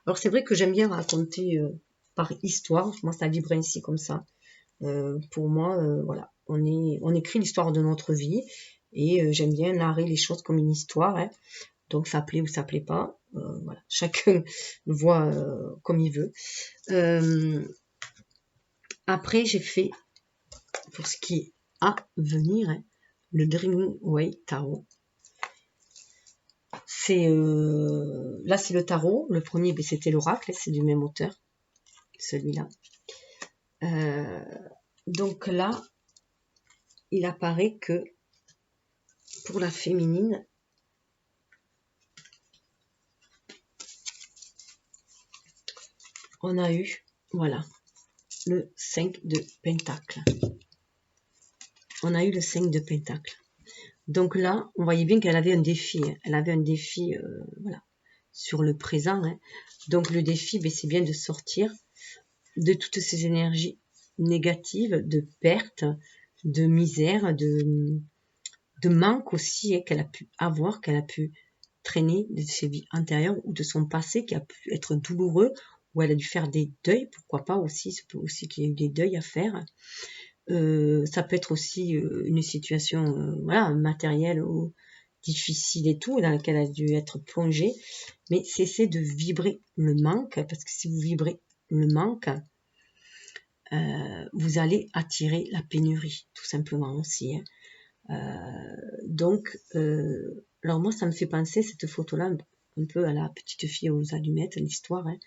Alors, c'est vrai que j'aime bien raconter par histoire. Moi, ça vibre ainsi comme ça. Pour moi, voilà, on écrit l'histoire de notre vie et j'aime bien narrer les choses comme une histoire. Hein. Donc, ça plaît ou ça plaît pas. Voilà, chacun le voit comme il veut. Après, j'ai fait, pour ce qui est à venir, hein, le Dreaming Way Tarot. Là, c'est le tarot. Le premier, c'était l'oracle, c'est du même auteur, celui-là. Donc là, il apparaît que pour la féminine, on a eu, voilà, le 5 de Pentacle. On a eu le 5 de Pentacle. Donc là, on voyait bien qu'elle avait un défi. Hein. Elle avait un défi, voilà, sur le présent. Hein. Donc le défi, c'est bien de sortir de toutes ces énergies négatives, de perte, de misère, de manque aussi, hein, qu'elle a pu avoir, qu'elle a pu traîner de ses vies antérieures ou de son passé qui a pu être douloureux, où elle a dû faire des deuils, pourquoi pas aussi, c'est peut aussi qu'il y a eu des deuils à faire. Ça peut être aussi une situation voilà, matérielle ou difficile et tout, dans laquelle elle a dû être plongée. Mais cessez de vibrer le manque, parce que si vous vibrez le manque, vous allez attirer la pénurie, tout simplement aussi. Donc, alors moi, ça me fait penser, cette photo-là, un peu à la petite fille aux allumettes, l'histoire, hein,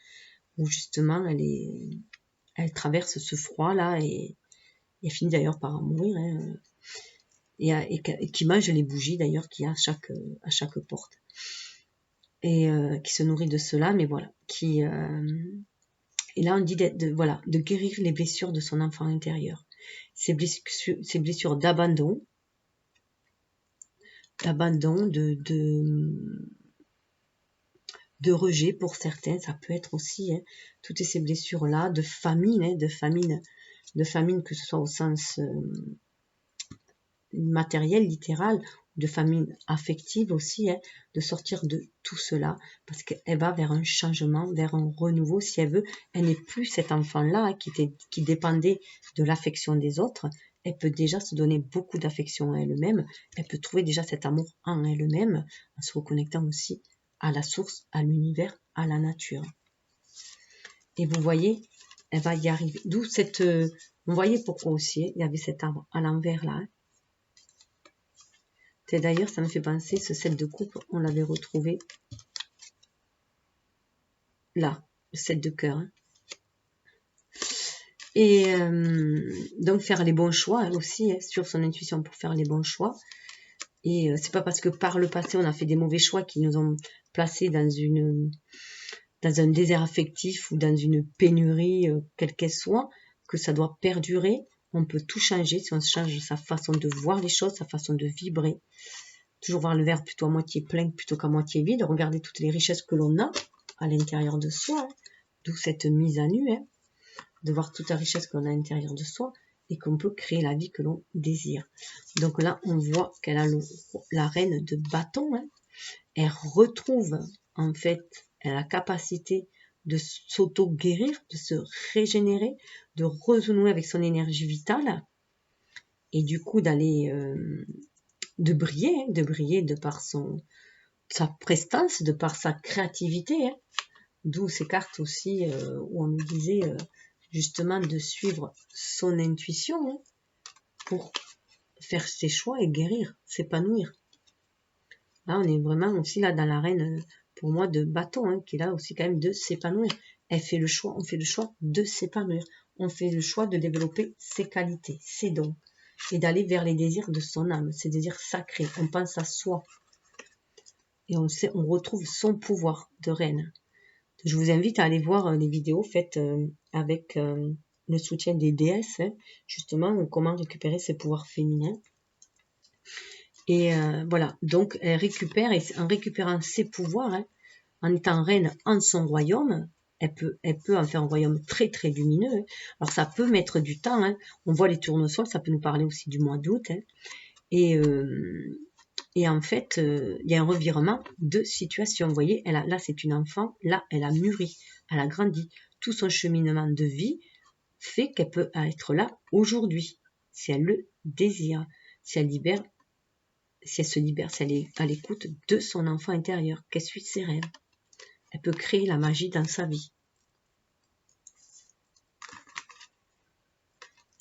où justement, elle traverse ce froid-là et finit d'ailleurs par en mourir, hein, et qui mange les bougies d'ailleurs qu'il y a à chaque porte. Et qui se nourrit de cela, mais voilà, et là on dit voilà, de guérir les blessures de son enfant intérieur, ces blessures d'abandon, de rejet pour certains, ça peut être aussi, hein, toutes ces blessures-là, de famine, hein, de famine, que ce soit au sens matériel, littéral, de famine affective aussi, hein, de sortir de tout cela, parce qu'elle va vers un changement, vers un renouveau, si elle veut. Elle n'est plus cet enfant-là, hein, qui dépendait de l'affection des autres. Elle peut déjà se donner beaucoup d'affection à elle-même. Elle peut trouver déjà cet amour en elle-même, en se reconnectant aussi à la source, à l'univers, à la nature. Et vous voyez, elle va y arriver. D'où cette... vous voyez pourquoi aussi, il y avait cet arbre à l'envers là, hein. Et d'ailleurs, ça me fait penser, ce set de coupe, on l'avait retrouvé là, le set de cœur. Hein. Et donc, faire les bons choix, hein, aussi, hein, sur son intuition pour faire les bons choix. Et c'est pas parce que par le passé, on a fait des mauvais choix qui nous ont placés dans un désert affectif ou dans une pénurie, quelle qu'elle soit, que ça doit perdurer. On peut tout changer si on change sa façon de voir les choses, sa façon de vibrer. Toujours voir le verre plutôt à moitié plein plutôt qu'à moitié vide. Regarder toutes les richesses que l'on a à l'intérieur de soi. Hein. D'où cette mise à nu. Hein. De voir toute la richesse qu'on a à l'intérieur de soi et qu'on peut créer la vie que l'on désire. Donc là, on voit qu'elle a la reine de bâton. Hein. Elle retrouve, en fait, elle a la capacité de s'auto-guérir, de se régénérer, de renouer avec son énergie vitale et du coup d'aller... de briller de par sa prestance, de par sa créativité. Hein. D'où ces cartes aussi où on nous disait justement de suivre son intuition, hein, pour faire ses choix et guérir, s'épanouir. Là, on est vraiment aussi là dans l'arène, pour moi, de bâton, hein, qui est là aussi quand même de s'épanouir. On fait le choix de s'épanouir. On fait le choix de développer ses qualités, ses dons, et d'aller vers les désirs de son âme, ses désirs sacrés. On pense à soi. Et on retrouve son pouvoir de reine. Je vous invite à aller voir les vidéos faites avec le soutien des déesses, hein, justement, comment récupérer ses pouvoirs féminins. Et voilà, donc elle récupère, et en récupérant ses pouvoirs, hein, en étant reine en son royaume, elle peut en faire un royaume très très lumineux. Hein. Alors ça peut mettre du temps, hein. On voit les tournesols, ça peut nous parler aussi du mois d'août. Hein. Et en fait, il y a un revirement de situation. Vous voyez, là c'est une enfant, là elle a mûri, elle a grandi. Tout son cheminement de vie fait qu'elle peut être là aujourd'hui, si elle le désire, si elle se libère, si elle est à l'écoute de son enfant intérieur, qu'elle suit ses rêves. Elle peut créer la magie dans sa vie.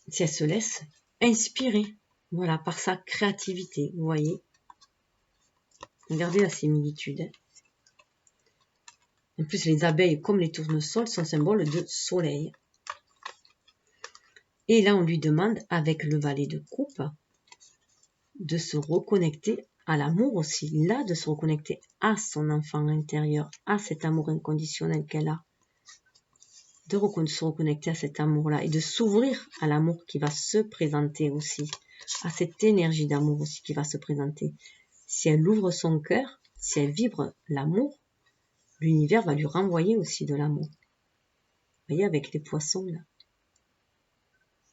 Si elle se laisse inspirer, voilà, par sa créativité, vous voyez. Regardez la similitude. Hein. En plus, les abeilles, comme les tournesols, sont symboles de soleil. Et là, on lui demande, avec le valet de coupe, de se reconnecter à l'amour aussi. Là, de se reconnecter à son enfant intérieur, à cet amour inconditionnel qu'elle a. De se reconnecter à cet amour-là et de s'ouvrir à l'amour qui va se présenter aussi. À cette énergie d'amour aussi qui va se présenter. Si elle ouvre son cœur, si elle vibre l'amour, l'univers va lui renvoyer aussi de l'amour. Vous voyez, avec les poissons, là.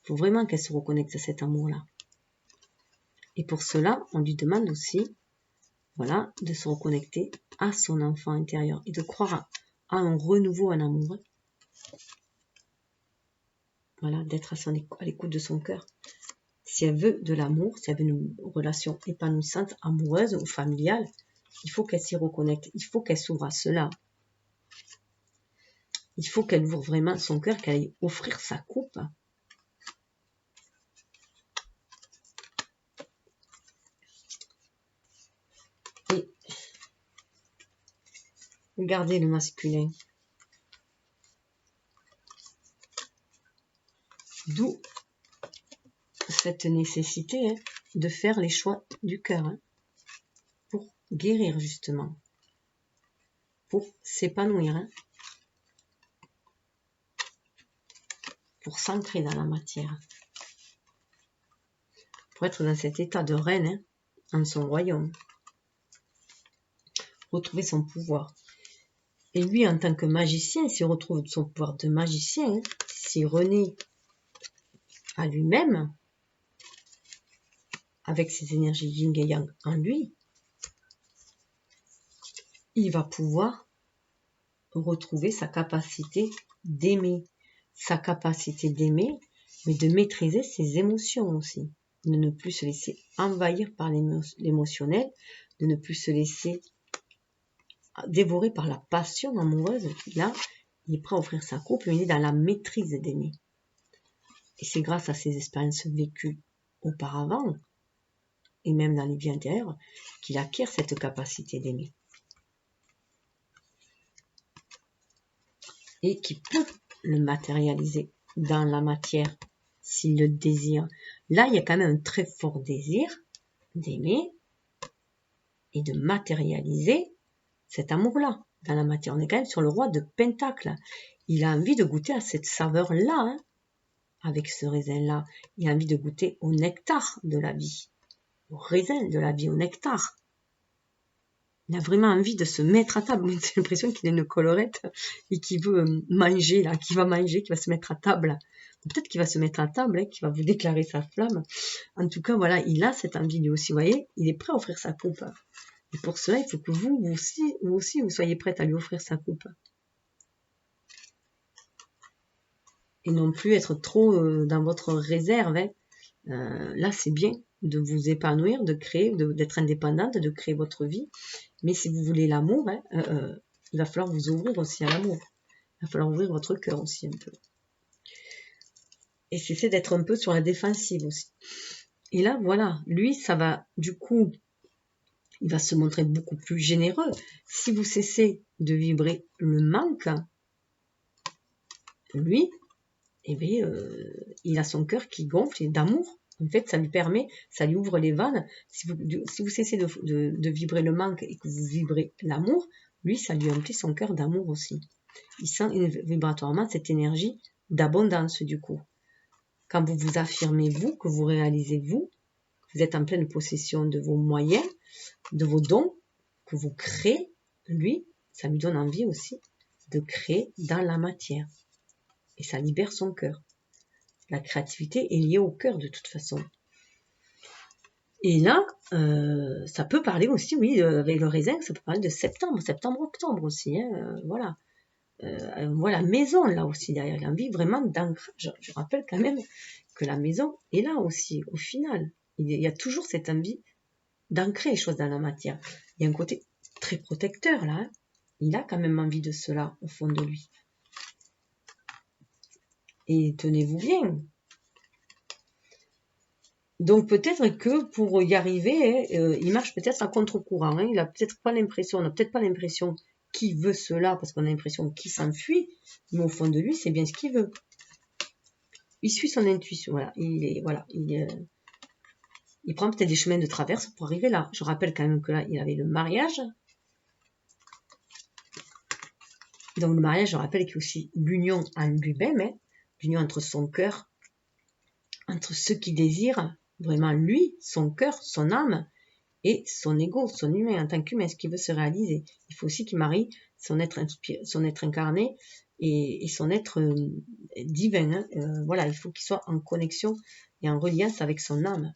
Il faut vraiment qu'elle se reconnecte à cet amour-là. Et pour cela, on lui demande aussi, voilà, de se reconnecter à son enfant intérieur et de croire à un renouveau en amour. Voilà, d'être à l'écoute de son cœur. Si elle veut de l'amour, si elle veut une relation épanouissante, amoureuse ou familiale, il faut qu'elle s'y reconnecte. Il faut qu'elle s'ouvre à cela. Il faut qu'elle ouvre vraiment son cœur, qu'elle aille offrir sa coupe. Et regardez le masculin. D'où cette nécessité de faire les choix du cœur pour guérir justement, pour s'épanouir, pour s'ancrer dans la matière, pour être dans cet état de reine en son royaume, retrouver son pouvoir. Et lui, en tant que magicien, s'il retrouve son pouvoir de magicien, s'il renaît à lui-même, avec ses énergies yin et yang en lui, il va pouvoir retrouver sa capacité d'aimer. Sa capacité d'aimer, mais de maîtriser ses émotions aussi. De ne plus se laisser envahir par l'émotionnel, de ne plus se laisser dévorer par la passion amoureuse. Là, il est prêt à offrir sa coupe, il est dans la maîtrise d'aimer. Et c'est grâce à ses expériences vécues auparavant, et même dans les vies antérieures, qu'il acquiert cette capacité d'aimer. Et qui peut le matérialiser dans la matière, s'il le désire. Là, il y a quand même un très fort désir d'aimer et de matérialiser cet amour-là dans la matière. On est quand même sur le roi de Pentacle. Il a envie de goûter à cette saveur-là, avec ce raisin-là. Il a envie de goûter au nectar de la vie, au raisin de la vie, au nectar. Il a vraiment envie de se mettre à table. J'ai l'impression qu'il est une collerette et qu'il veut manger, là, qu'il va manger, qu'il va se mettre à table. Peut-être qu'il va se mettre à table, qu'il va vous déclarer sa flamme. En tout cas, voilà, il a cette envie lui aussi. Vous voyez, il est prêt à offrir sa coupe. Et pour cela, il faut que vous aussi, vous soyez prête à lui offrir sa coupe. Et non plus être trop dans votre réserve. Là, c'est bien de vous épanouir, de créer, d'être indépendante, de créer votre vie. Mais si vous voulez l'amour, il va falloir vous ouvrir aussi à l'amour. Il va falloir ouvrir votre cœur aussi un peu. Et cesser d'être un peu sur la défensive aussi. Et là, voilà, lui, ça va, du coup, il va se montrer beaucoup plus généreux. Si vous cessez de vibrer le manque, lui, eh bien, il a son cœur qui gonfle d'amour. En fait, ça lui permet, ça lui ouvre les vannes. Si vous cessez de vibrer le manque et que vous vibrez l'amour, lui, ça lui emplit son cœur d'amour aussi. Il sent vibratoirement cette énergie d'abondance du coup. Quand vous vous affirmez vous, que vous réalisez vous êtes en pleine possession de vos moyens, de vos dons, que vous créez, lui, ça lui donne envie aussi de créer dans la matière. Et ça libère son cœur. La créativité est liée au cœur de toute façon. Et là, ça peut parler aussi, oui, avec le raisin, ça peut parler de septembre-octobre aussi. Voilà. Voilà, maison là aussi derrière. Il a envie vraiment d'ancrage. Je rappelle quand même que la maison est là aussi, au final. Il y a toujours cette envie d'ancrer les choses dans la matière. Il y a un côté très protecteur là. Il a quand même envie de cela au fond de lui. Et tenez-vous bien. Donc peut-être que pour y arriver, il marche peut-être à contre-courant. Il a peut-être pas l'impression, on n'a peut-être pas l'impression qu'il veut cela parce qu'on a l'impression qu'il s'enfuit, mais au fond de lui, c'est bien ce qu'il veut. Il suit son intuition. Voilà, il prend peut-être des chemins de traverse pour arriver là. Je rappelle quand même que là, il avait le mariage. Donc le mariage, je rappelle qu'il y a aussi l'union en lui-même, l'union entre son cœur, entre ce qu'il désire, vraiment lui, son cœur, son âme, et son ego, son humain, en tant qu'humain, ce qu'il veut se réaliser. Il faut aussi qu'il marie son être incarné et son être divin. Voilà, il faut qu'il soit en connexion et en reliance avec son âme.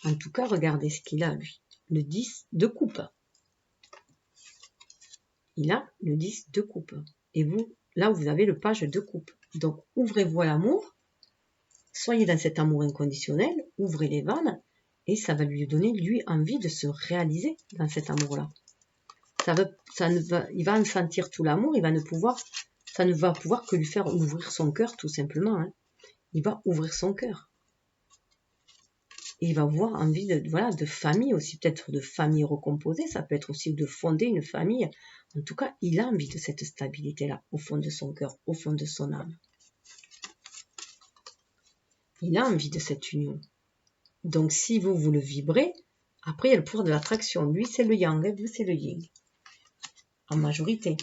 En tout cas, regardez ce qu'il a, lui. Le 10 de coupe. Il a le 10 de coupe. Et vous, là, vous avez le page de coupe. Donc, ouvrez-vous à l'amour. soyez dans cet amour inconditionnel, ouvrez les vannes, et ça va lui donner, lui, envie de se réaliser dans cet amour-là. Il va en sentir tout l'amour, ça ne va pouvoir que lui faire ouvrir son cœur, tout simplement. Hein. Il va ouvrir son cœur. Et il va avoir envie de famille aussi, peut-être de famille recomposée, ça peut être aussi de fonder une famille. En tout cas, il a envie de cette stabilité-là, au fond de son cœur, au fond de son âme. Il a envie de cette union. Donc, si vous le vibrez, après, il y a le pouvoir de l'attraction. Lui, c'est le yang, vous, c'est le yin. En majorité.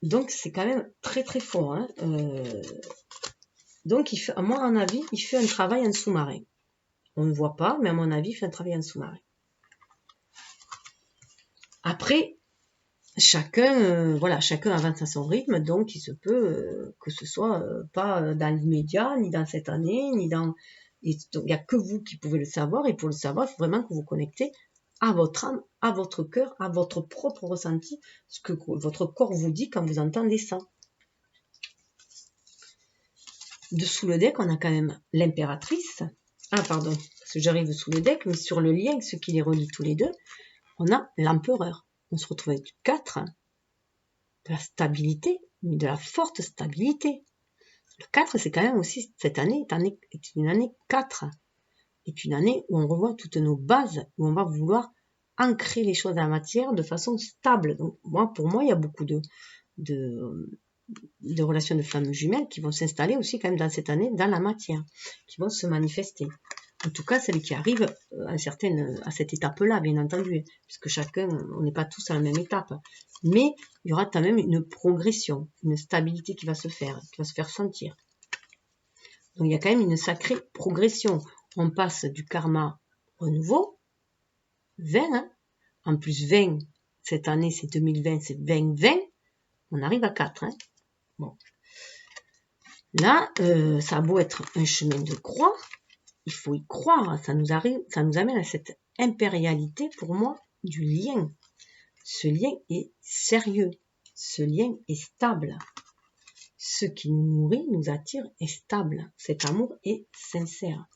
Donc, c'est quand même très, très fort. Hein. Donc, à mon avis, il fait un travail en sous-marin. On ne voit pas, mais à mon avis, il fait un travail en sous-marin. Après, chacun avance à son rythme, donc il se peut que ce soit pas dans l'immédiat, ni dans cette année, ni dans... Il n'y a que vous qui pouvez le savoir, et pour le savoir, il faut vraiment que vous vous connectez à votre âme, à votre cœur, à votre propre ressenti, ce que votre corps vous dit quand vous entendez ça. Dessous le deck, on a quand même l'impératrice. Ah, pardon, parce que j'arrive sous le deck, mais sur le lien, ce qui les relie tous les deux, on a l'empereur. On se retrouve avec 4, de la stabilité, mais de la forte stabilité. Le 4, c'est quand même aussi, cette année est une année 4. Est une année où on revoit toutes nos bases, où on va vouloir ancrer les choses dans la matière de façon stable. Donc, pour moi, il y a beaucoup de relations de flammes jumelles qui vont s'installer aussi quand même dans cette année, dans la matière, qui vont se manifester. En tout cas, celles qui arrivent à cette étape-là, bien entendu, puisque chacun, on n'est pas tous à la même étape. Mais il y aura quand même une progression, une stabilité qui va se faire sentir. Donc il y a quand même une sacrée progression. On passe du karma renouveau, 20, hein. En plus 20, cette année c'est 2020, c'est 20-20, on arrive à 4. Hein. Bon. Là, ça a beau être un chemin de croix, il faut y croire, ça nous amène à cette impérialité, pour moi, du lien. Ce lien est sérieux, ce lien est stable. Ce qui nous nourrit, nous attire, est stable. Cet amour est sincère.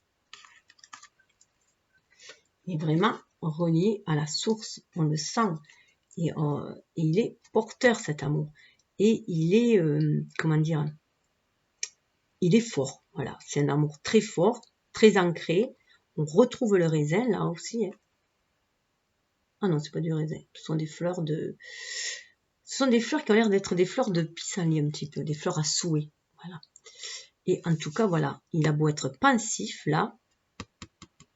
Il est vraiment relié à la source, on le sent. Et il est porteur, cet amour. Et il est, il est fort. Voilà, c'est un amour très fort, très ancré. On retrouve le raisin là aussi. Hein. Ah non, c'est pas du raisin. Ce sont des fleurs qui ont l'air d'être des fleurs de pissenlit un petit peu, des fleurs à souhait. Voilà. Et en tout cas, voilà, il a beau être pensif là.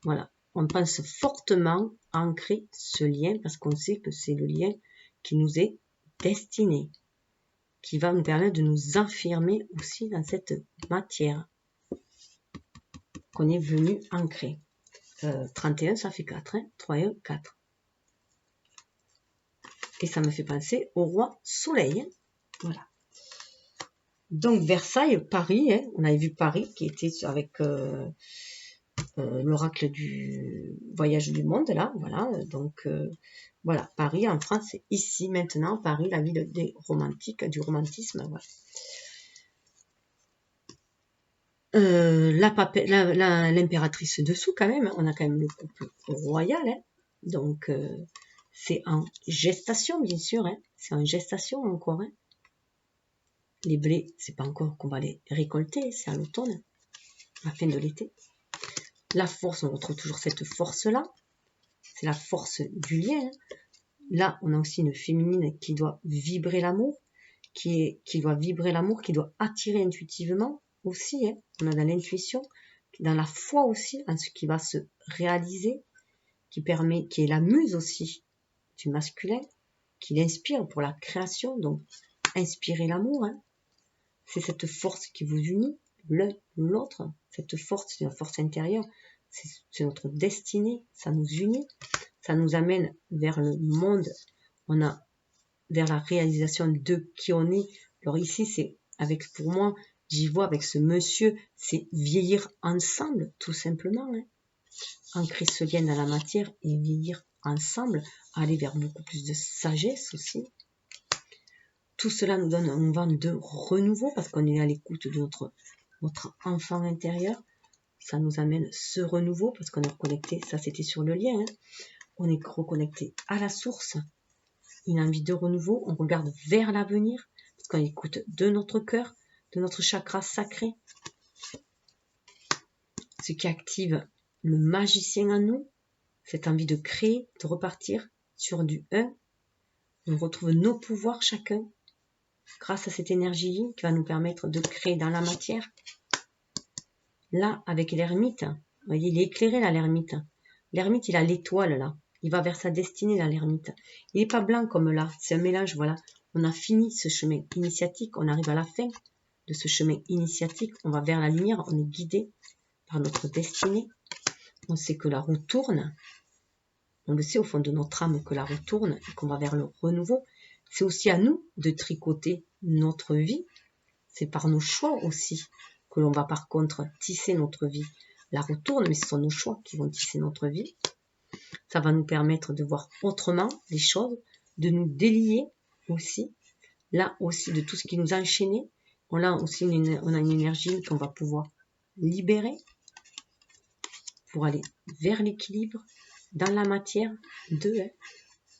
Voilà, on pense fortement à ancrer ce lien parce qu'on sait que c'est le lien qui nous est destiné, qui va nous permettre de nous affirmer aussi dans cette matière qu'on est venu ancrer. 31, ça fait 4, hein, 3 et 1, 4. Et ça me fait penser au roi Soleil. Hein. Voilà. Donc Versailles, Paris, hein, on avait vu Paris qui était avec l'oracle du voyage du monde, là, voilà. Donc voilà, Paris en France, c'est ici, maintenant, Paris, la ville des romantiques, du romantisme, voilà. L'impératrice dessous quand même, on a quand même le couple royal, hein. Donc c'est en gestation bien sûr, hein. C'est en gestation encore. Hein. Les blés, c'est pas encore qu'on va les récolter, c'est à l'automne, à la fin de l'été. La force, on retrouve toujours cette force-là, c'est la force du lien. Hein. Là, on a aussi une féminine qui doit vibrer l'amour, qui doit vibrer l'amour, qui doit attirer intuitivement aussi. Hein. On a dans l'intuition, dans la foi aussi, en ce qui va se réaliser, qui est la muse aussi du masculin, qui l'inspire pour la création, donc inspirer l'amour. Hein. C'est cette force qui vous unit l'un l'autre. Cette force, c'est une force intérieure, c'est notre destinée, ça nous unit, ça nous amène vers le monde, on a vers la réalisation de qui on est. Alors ici, c'est avec, pour moi, j'y vois avec ce monsieur, c'est vieillir ensemble, tout simplement. Hein. Ancrer ce lien dans la matière et vieillir ensemble, aller vers beaucoup plus de sagesse aussi. Tout cela nous donne un vent de renouveau parce qu'on est à l'écoute de notre notre enfant intérieur. Ça nous amène ce renouveau parce qu'on est reconnecté, ça c'était sur le lien, hein. On est reconnecté à la source, une envie de renouveau, on regarde vers l'avenir parce qu'on écoute de notre cœur, de notre chakra sacré, ce qui active le magicien en nous, cette envie de créer, de repartir sur du 1. On retrouve nos pouvoirs chacun grâce à cette énergie qui va nous permettre de créer dans la matière. Là, avec l'ermite, vous voyez, il est éclairé là, l'ermite. L'ermite, il a l'étoile là. Il va vers sa destinée là, l'ermite. Il n'est pas blanc comme là, c'est un mélange, voilà. On a fini ce chemin initiatique, on arrive à la fin de ce chemin initiatique, on va vers la lumière, on est guidé par notre destinée. On sait que la roue tourne. On le sait au fond de notre âme que la roue tourne et qu'on va vers le renouveau. C'est aussi à nous de tricoter notre vie. C'est par nos choix aussi que l'on va par contre tisser notre vie. La roue tourne, mais ce sont nos choix qui vont tisser notre vie. Ça va nous permettre de voir autrement les choses, de nous délier aussi. Là aussi, de tout ce qui nous a enchaînés. On a aussi on a une énergie qu'on va pouvoir libérer pour aller vers l'équilibre dans la matière,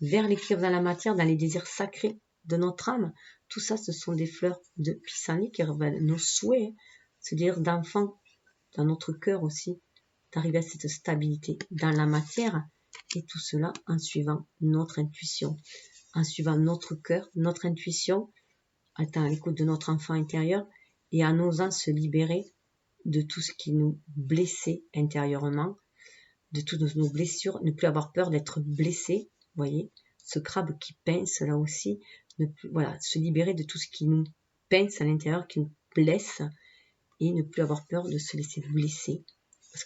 vers l'équilibre dans la matière, dans les désirs sacrés de notre âme. Tout ça, ce sont des fleurs de pissenlit qui révèlent nos souhaits, ce désir d'enfant dans notre cœur aussi, d'arriver à cette stabilité dans la matière, et tout cela en suivant notre intuition, en suivant notre cœur, notre intuition, étant à l'écoute de notre enfant intérieur et en osant se libérer de tout ce qui nous blessait intérieurement, de toutes nos blessures, ne plus avoir peur d'être blessé, vous voyez, ce crabe qui pince là aussi, voilà, se libérer de tout ce qui nous pince à l'intérieur, qui nous blesse, et ne plus avoir peur de se laisser blesser, parce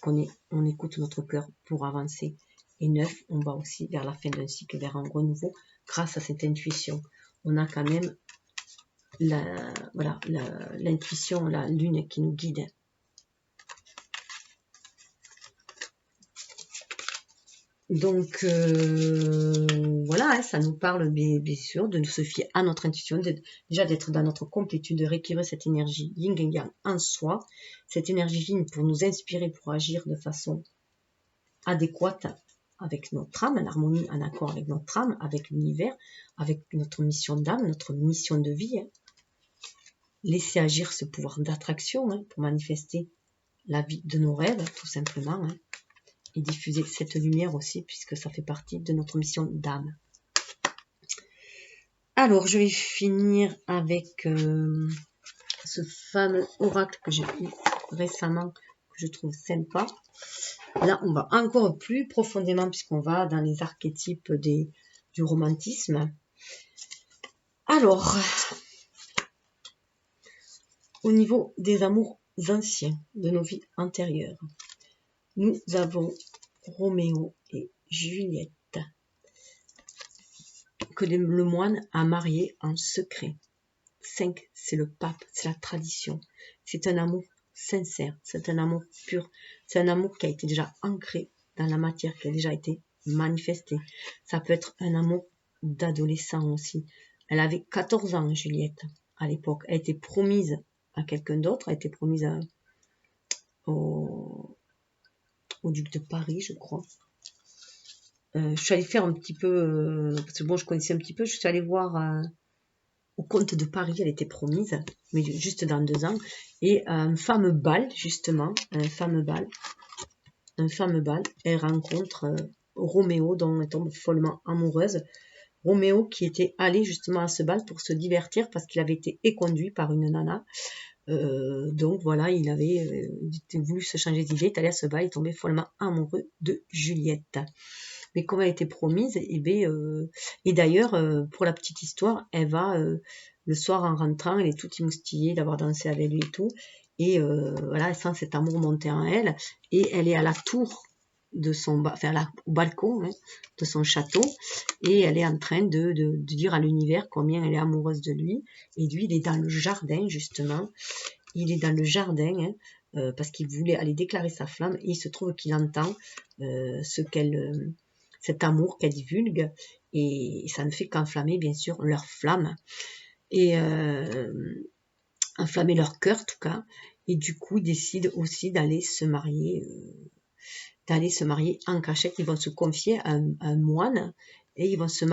on écoute notre cœur pour avancer. Et 9, on va aussi vers la fin d'un cycle, vers un renouveau, grâce à cette intuition. On a quand même l'intuition, la lune qui nous guide. Donc voilà, hein, ça nous parle bien sûr de se fier à notre intuition, déjà d'être dans notre complétude, de rééquilibrer cette énergie yin et yang en soi, cette énergie yin pour nous inspirer, pour agir de façon adéquate avec notre âme, en harmonie, en accord avec notre âme, avec l'univers, avec notre mission d'âme, notre mission de vie. Hein. Laisser agir ce pouvoir d'attraction, hein, pour manifester la vie de nos rêves, tout simplement. Hein. Et diffuser cette lumière aussi, puisque ça fait partie de notre mission d'âme. Alors, je vais finir avec ce fameux oracle que j'ai eu récemment, que je trouve sympa. Là, on va encore plus profondément, puisqu'on va dans les archétypes du romantisme. Alors, au niveau des amours anciens, de nos vies antérieures, nous avons Roméo et Juliette, que le moine a marié en secret. 5, c'est le pape, c'est la tradition. C'est un amour sincère, c'est un amour pur, c'est un amour qui a été déjà ancré dans la matière, qui a déjà été manifesté. Ça peut être un amour d'adolescent aussi. Elle avait 14 ans, Juliette, à l'époque. Elle était promise à quelqu'un d'autre, elle était promise au duc de Paris, je crois. Je suis allée faire un petit peu, parce que bon, je connaissais un petit peu, je suis allée voir au comte de Paris, elle était promise, mais juste dans 2 ans, et un fameux bal, justement, un fameux bal, elle rencontre Roméo, dont elle tombe follement amoureuse. Roméo qui était allé justement à ce bal pour se divertir parce qu'il avait été éconduit par une nana. Donc voilà, il avait voulu se changer d'idée, il est allé à ce bal, il est tombé follement amoureux de Juliette. Mais comme elle était promise, et d'ailleurs, pour la petite histoire, elle va, le soir en rentrant, elle est toute émoustillée d'avoir dansé avec lui et tout, et voilà, elle sent cet amour monter en elle, et elle est à la tour de au balcon, hein, de son château, et elle est en train de dire à l'univers combien elle est amoureuse de lui, et lui, il est dans le jardin, justement, il est dans le jardin, hein, parce qu'il voulait aller déclarer sa flamme, et il se trouve qu'il entend cet amour qu'elle divulgue, et ça ne fait qu'enflammer bien sûr leur flamme, et enflammer leur cœur en tout cas, et du coup ils décident aussi d'aller se marier en cachette. Ils vont se confier à un moine et ils vont se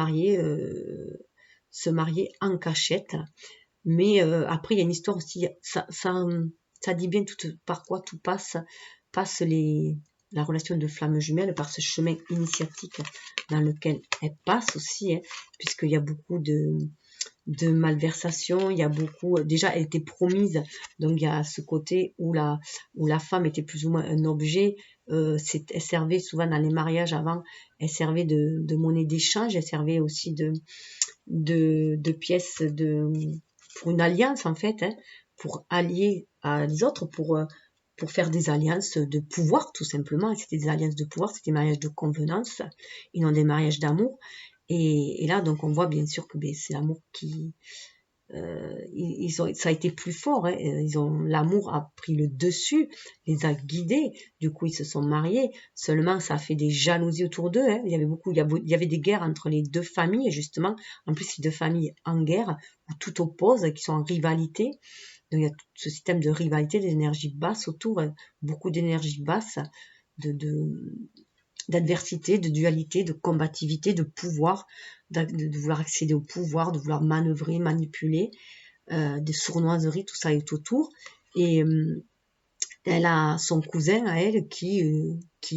marier en cachette. Mais après il y a une histoire aussi, ça dit bien par quoi tout passe la relation de flamme jumelle, par ce chemin initiatique dans lequel elle passe aussi, hein, puisqu'il y a beaucoup de malversation, il y a beaucoup, déjà elle était promise, donc il y a ce côté où la femme était plus ou moins un objet, elle servait souvent dans les mariages avant, elle servait de monnaie d'échange, elle servait aussi de pièces pour une alliance en fait, hein, pour allier à les autres, pour faire des alliances de pouvoir tout simplement. C'était des alliances de pouvoir, c'était des mariages de convenance et non des mariages d'amour. Et là donc on voit bien sûr que c'est l'amour qui ça a été plus fort, hein. L'amour a pris le dessus, les a guidés, du coup ils se sont mariés, seulement ça a fait des jalousies autour d'eux, hein. Il y avait des guerres entre les deux familles, justement, en plus ces deux familles en guerre, où tout oppose, qui sont en rivalité, donc il y a tout ce système de rivalité, des énergies basses autour, hein. Beaucoup d'énergies basses, d'adversité, de dualité, de combativité, de pouvoir, de vouloir accéder au pouvoir, de vouloir manœuvrer, manipuler, des sournoiseries, tout ça est autour. Et elle a son cousin à elle qui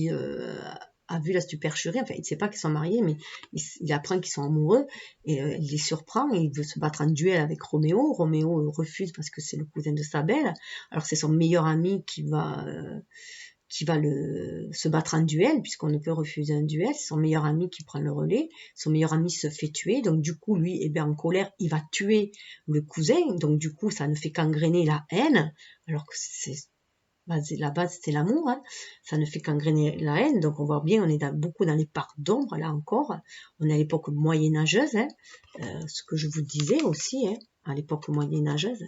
a vu la supercherie. Enfin, il ne sait pas qu'ils sont mariés, mais il apprend qu'ils sont amoureux et il les surprend et il veut se battre en duel avec Roméo. Roméo refuse parce que c'est le cousin de sa belle. Alors c'est son meilleur ami qui va se battre en duel, puisqu'on ne peut refuser un duel. C'est son meilleur ami qui prend le relais. Son meilleur ami se fait tuer, donc du coup lui, en colère, il va tuer le cousin, donc du coup ça ne fait qu'engrainer la haine, alors que la base c'était l'amour, hein. Ça ne fait qu'engrainer la haine, donc on voit bien, on est beaucoup dans les parts d'ombre, là encore, on est à l'époque moyenâgeuse, hein, ce que je vous disais aussi, hein, à l'époque moyenâgeuse,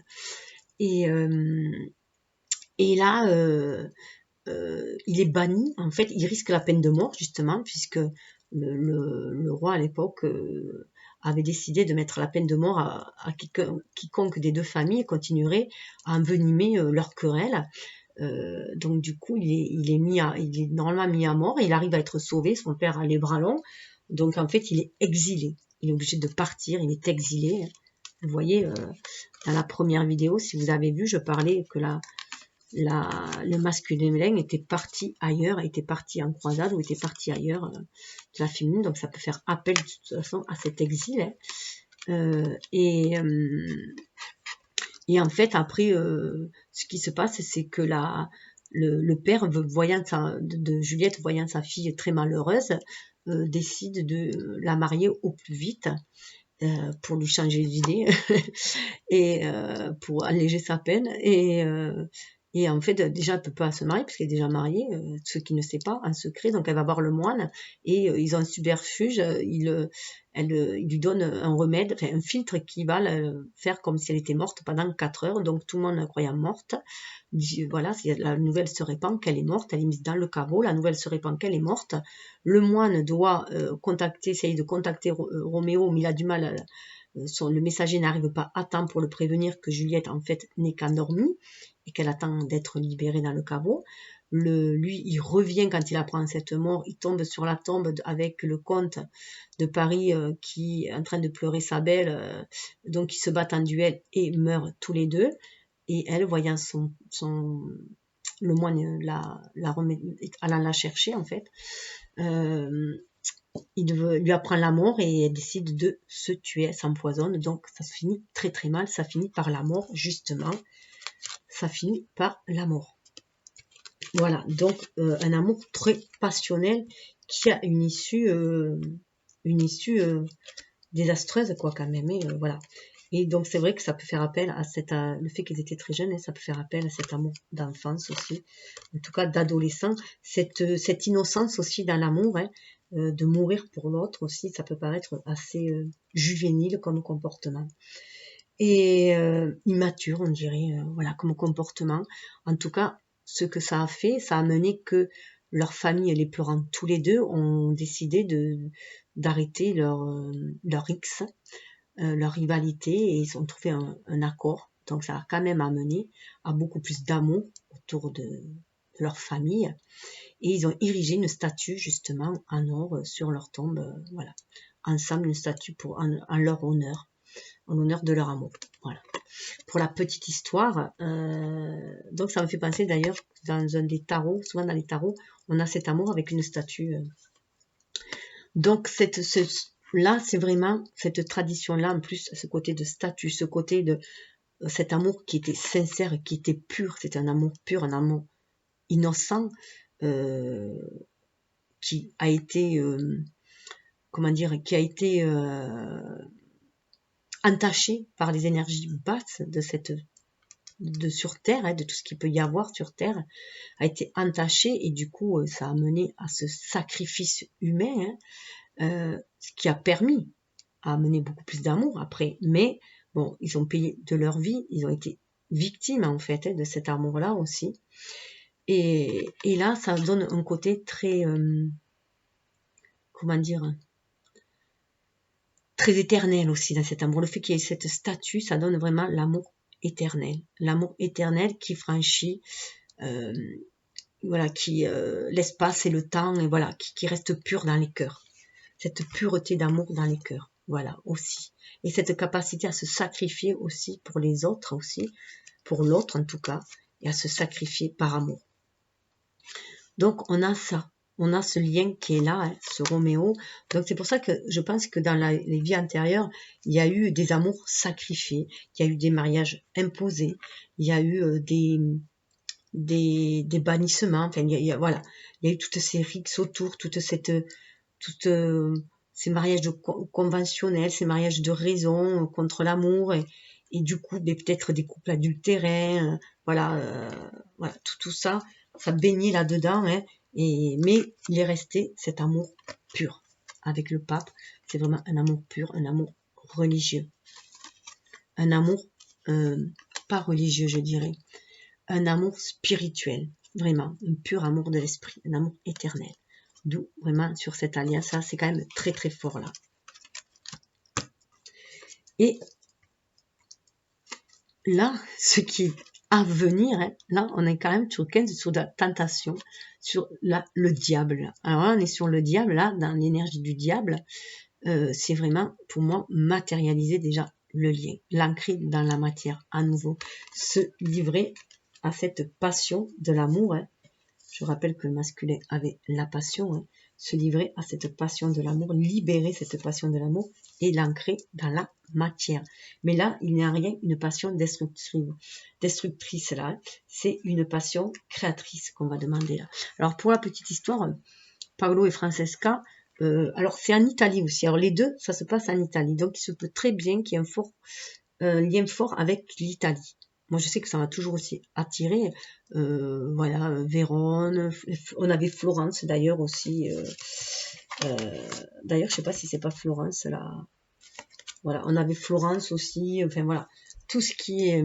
et là, il est banni, en fait, il risque la peine de mort, justement, puisque le roi à l'époque avait décidé de mettre la peine de mort à quiconque des deux familles continuerait à envenimer leur querelle. Donc du coup, il est normalement mis à mort, et il arrive à être sauvé, son père a les bras longs, donc en fait, il est exilé, il est obligé de partir, il est exilé. Vous voyez, dans la première vidéo, si vous avez vu, je parlais que le masculin était parti ailleurs, était parti en croisade ou était parti ailleurs de la féminine, donc ça peut faire appel de toute façon à cet exil, hein. Et en fait après ce qui se passe, c'est que le père de Juliette, voyant sa fille très malheureuse, décide de la marier au plus vite, pour lui changer d'idée et pour alléger sa peine, et en fait déjà elle peut pas se marier parce qu'elle est déjà mariée, ce qui ne sait pas, en secret, donc elle va voir le moine et ils ont un subterfuge, il lui donne un remède, enfin un filtre qui va faire comme si elle était morte pendant 4 heures, donc tout le monde la croyant morte, voilà, la nouvelle se répand qu'elle est morte, elle est mise dans le caveau, la nouvelle se répand qu'elle est morte, le moine doit essayer de contacter Roméo, mais il a du mal, le messager n'arrive pas à temps pour le prévenir que Juliette en fait n'est qu'endormie et qu'elle attend d'être libérée dans le caveau. Lui, il revient quand il apprend cette mort, il tombe sur la tombe avec le comte de Paris qui est en train de pleurer sa belle, donc ils se battent en duel et meurent tous les deux. Et elle, voyant le moine allant la chercher en fait, il lui apprend la mort et elle décide de se tuer, elle s'empoisonne, donc ça se finit très très mal, ça finit par la mort, justement, ça finit par la mort. Voilà, donc un amour très passionnel qui a une issue désastreuse, quoi, quand même, et voilà. Et donc c'est vrai que ça peut faire appel à le fait qu'ils étaient très jeunes, et ça peut faire appel à cet amour d'enfance aussi, en tout cas d'adolescent, cette innocence aussi dans l'amour, hein, de mourir pour l'autre aussi, ça peut paraître assez juvénile comme comportement. Et immature, on dirait, voilà, comme comportement. En tout cas, ce que ça a fait, ça a mené que leur famille, les pleurant tous les deux, ont décidé d'arrêter leur X, leur rivalité, et ils ont trouvé un accord. Donc ça a quand même amené à beaucoup plus d'amour autour de leur famille. Et ils ont érigé une statue justement en or sur leur tombe, voilà. Ensemble, une statue en leur honneur, en l'honneur de leur amour. Voilà. Pour la petite histoire, donc ça me fait penser d'ailleurs dans un des tarots, souvent dans les tarots, on a cet amour avec une statue. Donc là, c'est vraiment cette tradition-là, en plus, ce côté de statue, ce côté de cet amour qui était sincère, qui était pur, c'était un amour pur, un amour innocent, qui a été, comment dire, qui a été entaché par les énergies basses de sur Terre, hein, de tout ce qu'il peut y avoir sur Terre, a été entaché et du coup, ça a mené à ce sacrifice humain, hein, ce qui a permis à amener beaucoup plus d'amour après. Mais bon, ils ont payé de leur vie, ils ont été victimes en fait de cet amour-là aussi. Et là, ça donne un côté très, comment dire, très éternel aussi dans cet amour. Le fait qu'il y ait cette statue, ça donne vraiment l'amour éternel. L'amour éternel qui franchit, voilà, qui l'espace et le temps, et voilà, qui reste pur dans les cœurs. Cette pureté d'amour dans les cœurs, voilà, aussi. Et cette capacité à se sacrifier aussi pour les autres aussi, pour l'autre en tout cas, et à se sacrifier par amour. Donc on a ça, on a ce lien qui est là, hein, ce Roméo. Donc c'est pour ça que je pense que dans les vies antérieures, il y a eu des amours sacrifiés, il y a eu des mariages imposés, il y a eu des bannissements, enfin voilà, il y a eu toutes ces rixes autour, toutes ces mariages conventionnels, ces mariages de raison contre l'amour, et du coup peut-être des couples adultérins, voilà, voilà, tout ça, ça baignait là-dedans, hein, mais il est resté cet amour pur avec le pape. C'est vraiment un amour pur, un amour religieux, un amour pas religieux, je dirais, un amour spirituel, vraiment un pur amour de l'esprit, un amour éternel. D'où vraiment sur cette alliance, ça c'est quand même très très fort là. Et là, ce qui est à venir, hein, là on est quand même sur 15, sur la tentation, sur le diable. Alors là on est sur le diable, là dans l'énergie du diable, c'est vraiment pour moi matérialiser déjà le lien, l'ancrer dans la matière à nouveau, se livrer à cette passion de l'amour, hein. Je rappelle que le masculin avait la passion, hein, se livrer à cette passion de l'amour, libérer cette passion de l'amour et l'ancrer dans la matière. Mais là, il n'y a rien, une passion destructrice là, c'est une passion créatrice qu'on va demander là. Alors pour la petite histoire, Paolo et Francesca, alors c'est en Italie aussi. Alors les deux, ça se passe en Italie, donc il se peut très bien qu'il y ait un lien fort avec l'Italie. Moi, je sais que ça m'a toujours aussi attiré. Voilà, Vérone. On avait Florence d'ailleurs aussi. D'ailleurs, je sais pas si c'est pas Florence là. Voilà, on avait Florence aussi. Enfin voilà, tout ce qui est,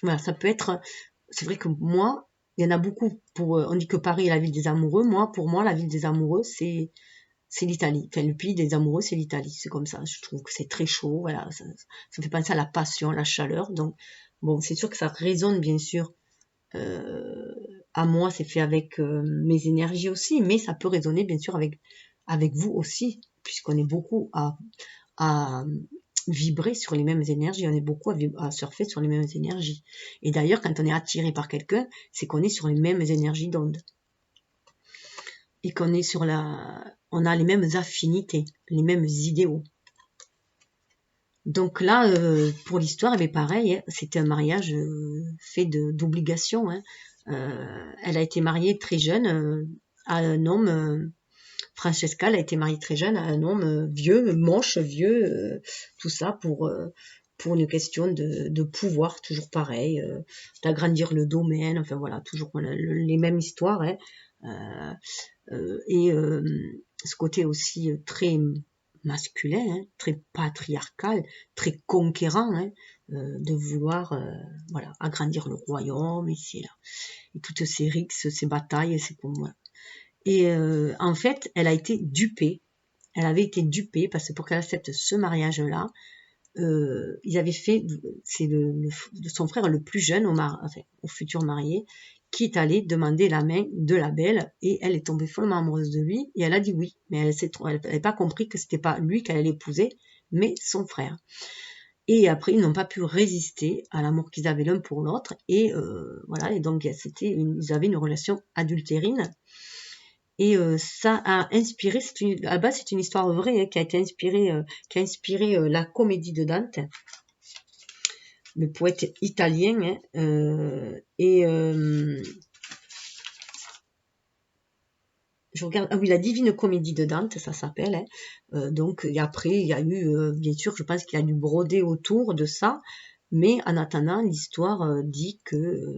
voilà, ça peut être. C'est vrai que moi, il y en a beaucoup. On dit que Paris est la ville des amoureux. Moi, pour moi, la ville des amoureux, c'est l'Italie. Enfin, le pays des amoureux, c'est l'Italie. C'est comme ça. Je trouve que c'est très chaud. Voilà, ça fait penser à la passion, à la chaleur. Donc, bon, c'est sûr que ça résonne, bien sûr. À moi, c'est fait avec mes énergies aussi, mais ça peut résonner, bien sûr, avec vous aussi, puisqu'on est beaucoup à vibrer sur les mêmes énergies. On est beaucoup à surfer sur les mêmes énergies. Et d'ailleurs, quand on est attiré par quelqu'un, c'est qu'on est sur les mêmes énergies d'onde. Et qu'on est on a les mêmes affinités, les mêmes idéaux. Donc là, pour l'histoire, eh pareil, hein, c'était un mariage fait d'obligation. Hein. Elle a été mariée très jeune à un homme. Francesca, elle a été mariée très jeune à un homme vieux, moche, vieux, tout ça pour une question de pouvoir, toujours pareil, d'agrandir le domaine. Enfin voilà, toujours les mêmes histoires. Hein. Et ce côté aussi très masculin, hein, très patriarcal, très conquérant, hein, de vouloir voilà, agrandir le royaume ici et là. Et toutes ces rixes, ces batailles, c'est pour moi. Et en fait, elle a été dupée. Elle avait été dupée parce que pour qu'elle accepte ce mariage-là, ils avaient fait, c'est son frère le plus jeune, au futur marié, qui est allé demander la main de la belle, et elle est tombée follement amoureuse de lui, et elle a dit oui, mais elle n'avait pas compris que c'était pas lui qu'elle allait épouser, mais son frère. Et après, ils n'ont pas pu résister à l'amour qu'ils avaient l'un pour l'autre, et voilà, et donc ils avaient une relation adultérine, et ça a inspiré, à la base c'est une histoire vraie, hein, qui a inspiré la comédie de Dante, le poète italien, hein, je regarde, ah oui, la Divine Comédie de Dante, ça s'appelle, hein. Donc, et après, il y a eu, bien sûr, je pense qu'il y a du brodé autour de ça, mais en attendant, l'histoire dit que,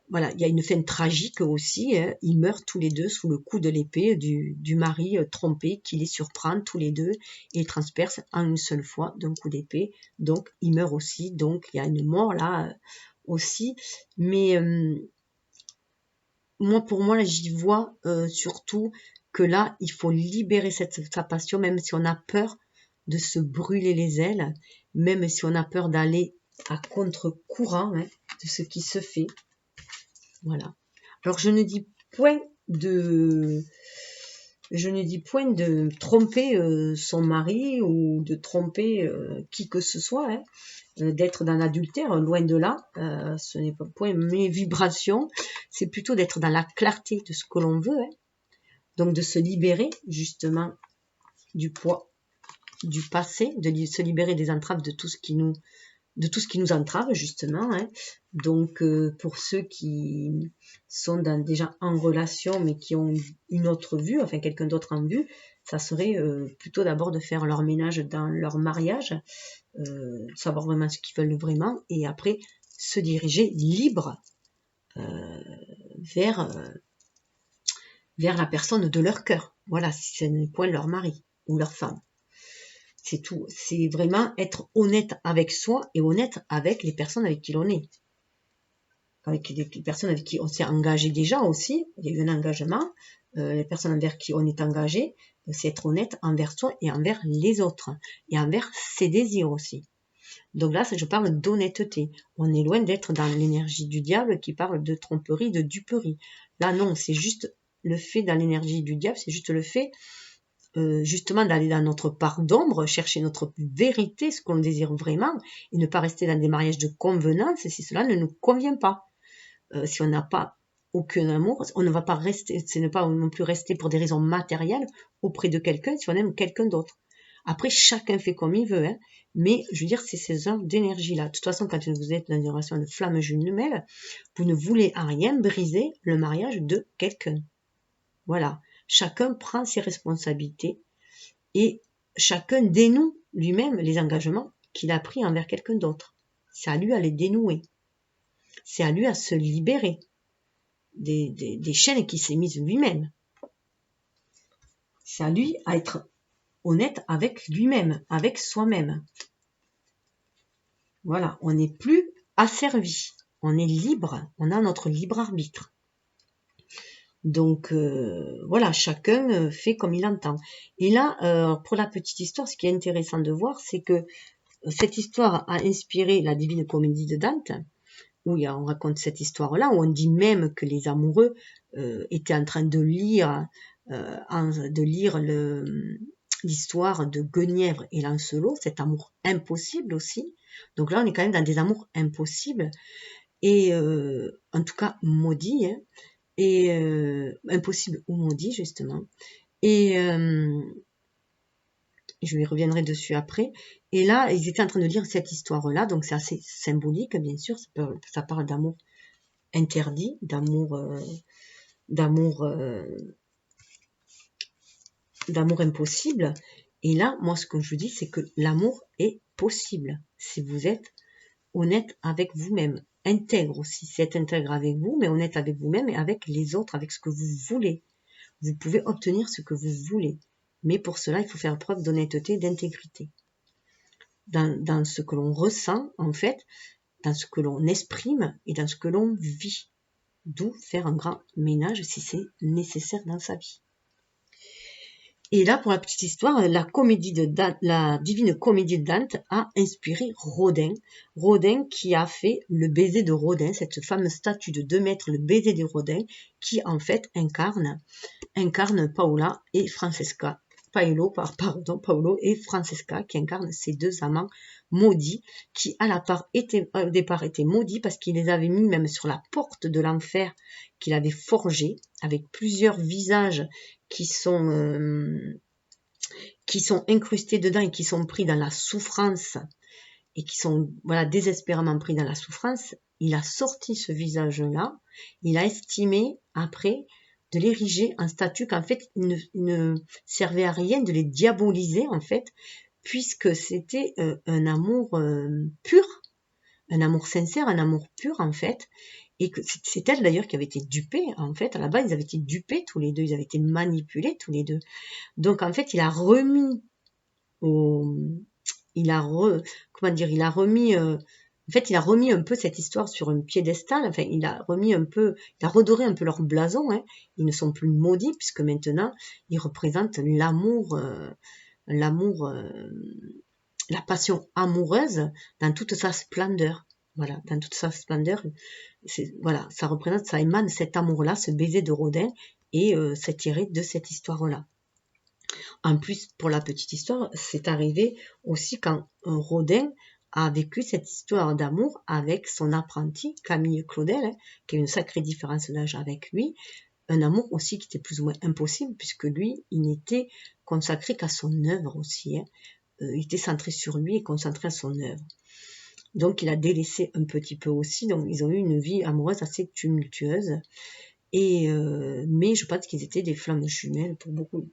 voilà, il y a une fin tragique aussi, hein. Ils meurent tous les deux sous le coup de l'épée du mari trompé qui les surprend tous les deux et les transperce en une seule fois d'un coup d'épée. Donc, ils meurent aussi, donc il y a une mort là aussi, mais pour moi, là, j'y vois surtout que là, il faut libérer sa passion, même si on a peur de se brûler les ailes, même si on a peur d'aller à contre-courant, hein, de ce qui se fait. Voilà. Alors, je ne dis point de tromper son mari ou de tromper qui que ce soit, hein, d'être dans l'adultère, loin de là, ce n'est pas point mes vibrations, c'est plutôt d'être dans la clarté de ce que l'on veut, hein, donc de se libérer justement du poids du passé, de se libérer des entraves de tout ce qui nous entrave justement, hein. Donc pour ceux qui sont déjà en relation mais qui ont une autre vue, enfin quelqu'un d'autre en vue, ça serait plutôt d'abord de faire leur ménage dans leur mariage, savoir vraiment ce qu'ils veulent vraiment, et après se diriger libre vers la personne de leur cœur. Voilà, si ce n'est point leur mari ou leur femme. C'est tout. C'est vraiment être honnête avec soi et honnête avec les personnes avec qui l'on est. Avec les personnes avec qui on s'est engagé déjà aussi, il y a eu un engagement. Les personnes envers qui on est engagé, c'est être honnête envers soi et envers les autres, et envers ses désirs aussi. Donc là, je parle d'honnêteté. On est loin d'être dans l'énergie du diable qui parle de tromperie, de duperie. Là, non, c'est juste le fait, dans l'énergie du diable, c'est juste le fait justement d'aller dans notre part d'ombre, chercher notre vérité, ce qu'on désire vraiment, et ne pas rester dans des mariages de convenance si cela ne nous convient pas. Si on n'a pas aucun amour, on ne va pas rester, ce n'est pas non plus rester pour des raisons matérielles auprès de quelqu'un si on aime quelqu'un d'autre. Après, chacun fait comme il veut, hein, mais je veux dire, c'est ces heures d'énergie-là. De toute façon, quand vous êtes dans une relation de flamme jumelle, vous ne voulez à rien briser le mariage de quelqu'un. Voilà. Chacun prend ses responsabilités et chacun dénoue lui-même les engagements qu'il a pris envers quelqu'un d'autre. C'est à lui à les dénouer. C'est à lui à se libérer des chaînes qu'il s'est mises lui-même. C'est à lui à être honnête avec lui-même, avec soi-même. Voilà, on n'est plus asservi, on est libre, on a notre libre arbitre. Donc voilà, chacun fait comme il entend. Et là, pour la petite histoire, ce qui est intéressant de voir, c'est que cette histoire a inspiré la Divine Comédie de Dante, où on raconte cette histoire-là, où on dit même que les amoureux étaient en train de lire l'histoire de Guenièvre et Lancelot, cet amour impossible aussi. Donc là, on est quand même dans des amours impossibles, et en tout cas maudits, hein, et impossible ou maudit justement, et je lui reviendrai dessus après. Et là, ils étaient en train de lire cette histoire-là, donc c'est assez symbolique, bien sûr, ça parle d'amour interdit, d'amour impossible. Et là, moi, ce que je vous dis, c'est que l'amour est possible si vous êtes honnête avec vous-même, intègre aussi, c'est intègre avec vous, mais honnête avec vous-même et avec les autres, avec ce que vous voulez. Vous pouvez obtenir ce que vous voulez, mais pour cela, il faut faire preuve d'honnêteté, d'intégrité. Dans ce que l'on ressent, en fait, dans ce que l'on exprime et dans ce que l'on vit. D'où faire un grand ménage si c'est nécessaire dans sa vie. Et là, pour la petite histoire, la Divine Comédie de Dante a inspiré Rodin. Rodin qui a fait le baiser de Rodin, cette fameuse statue de 2 mètres, le baiser de Rodin, qui en fait incarne Paola et Francesca. Paolo et Francesca, qui incarnent ces 2 amants maudits, qui au départ étaient maudits parce qu'il les avait mis même sur la porte de l'enfer qu'il avait forgé, avec plusieurs visages qui sont incrustés dedans et qui sont pris dans la souffrance et qui sont désespérément pris dans la souffrance. Il a sorti ce visage-là, il a estimé après de l'ériger en statue qu'en fait il ne servait à rien de les diaboliser en fait, puisque c'était un amour pur, un amour sincère, un amour pur en fait, et que c'est elle d'ailleurs qui avait été dupée en fait. À la base ils avaient été dupés tous les deux, ils avaient été manipulés tous les deux. Donc en fait il a remis un peu cette histoire sur un piédestal. Enfin, il a redoré un peu leur blason. Hein. Ils ne sont plus maudits puisque maintenant ils représentent l'amour, la passion amoureuse dans toute sa splendeur. Voilà, dans toute sa splendeur. Ça représente, ça émane cet amour-là, ce baiser de Rodin, et c'est tiré de cette histoire-là. En plus, pour la petite histoire, c'est arrivé aussi quand Rodin a vécu cette histoire d'amour avec son apprenti Camille Claudel, hein, qui a une sacrée différence d'âge avec lui, un amour aussi qui était plus ou moins impossible, puisque lui, il n'était consacré qu'à son œuvre aussi, hein. Il était centré sur lui et concentré à son œuvre. Donc il a délaissé un petit peu aussi, donc ils ont eu une vie amoureuse assez tumultueuse, mais je pense qu'ils étaient des flammes jumelles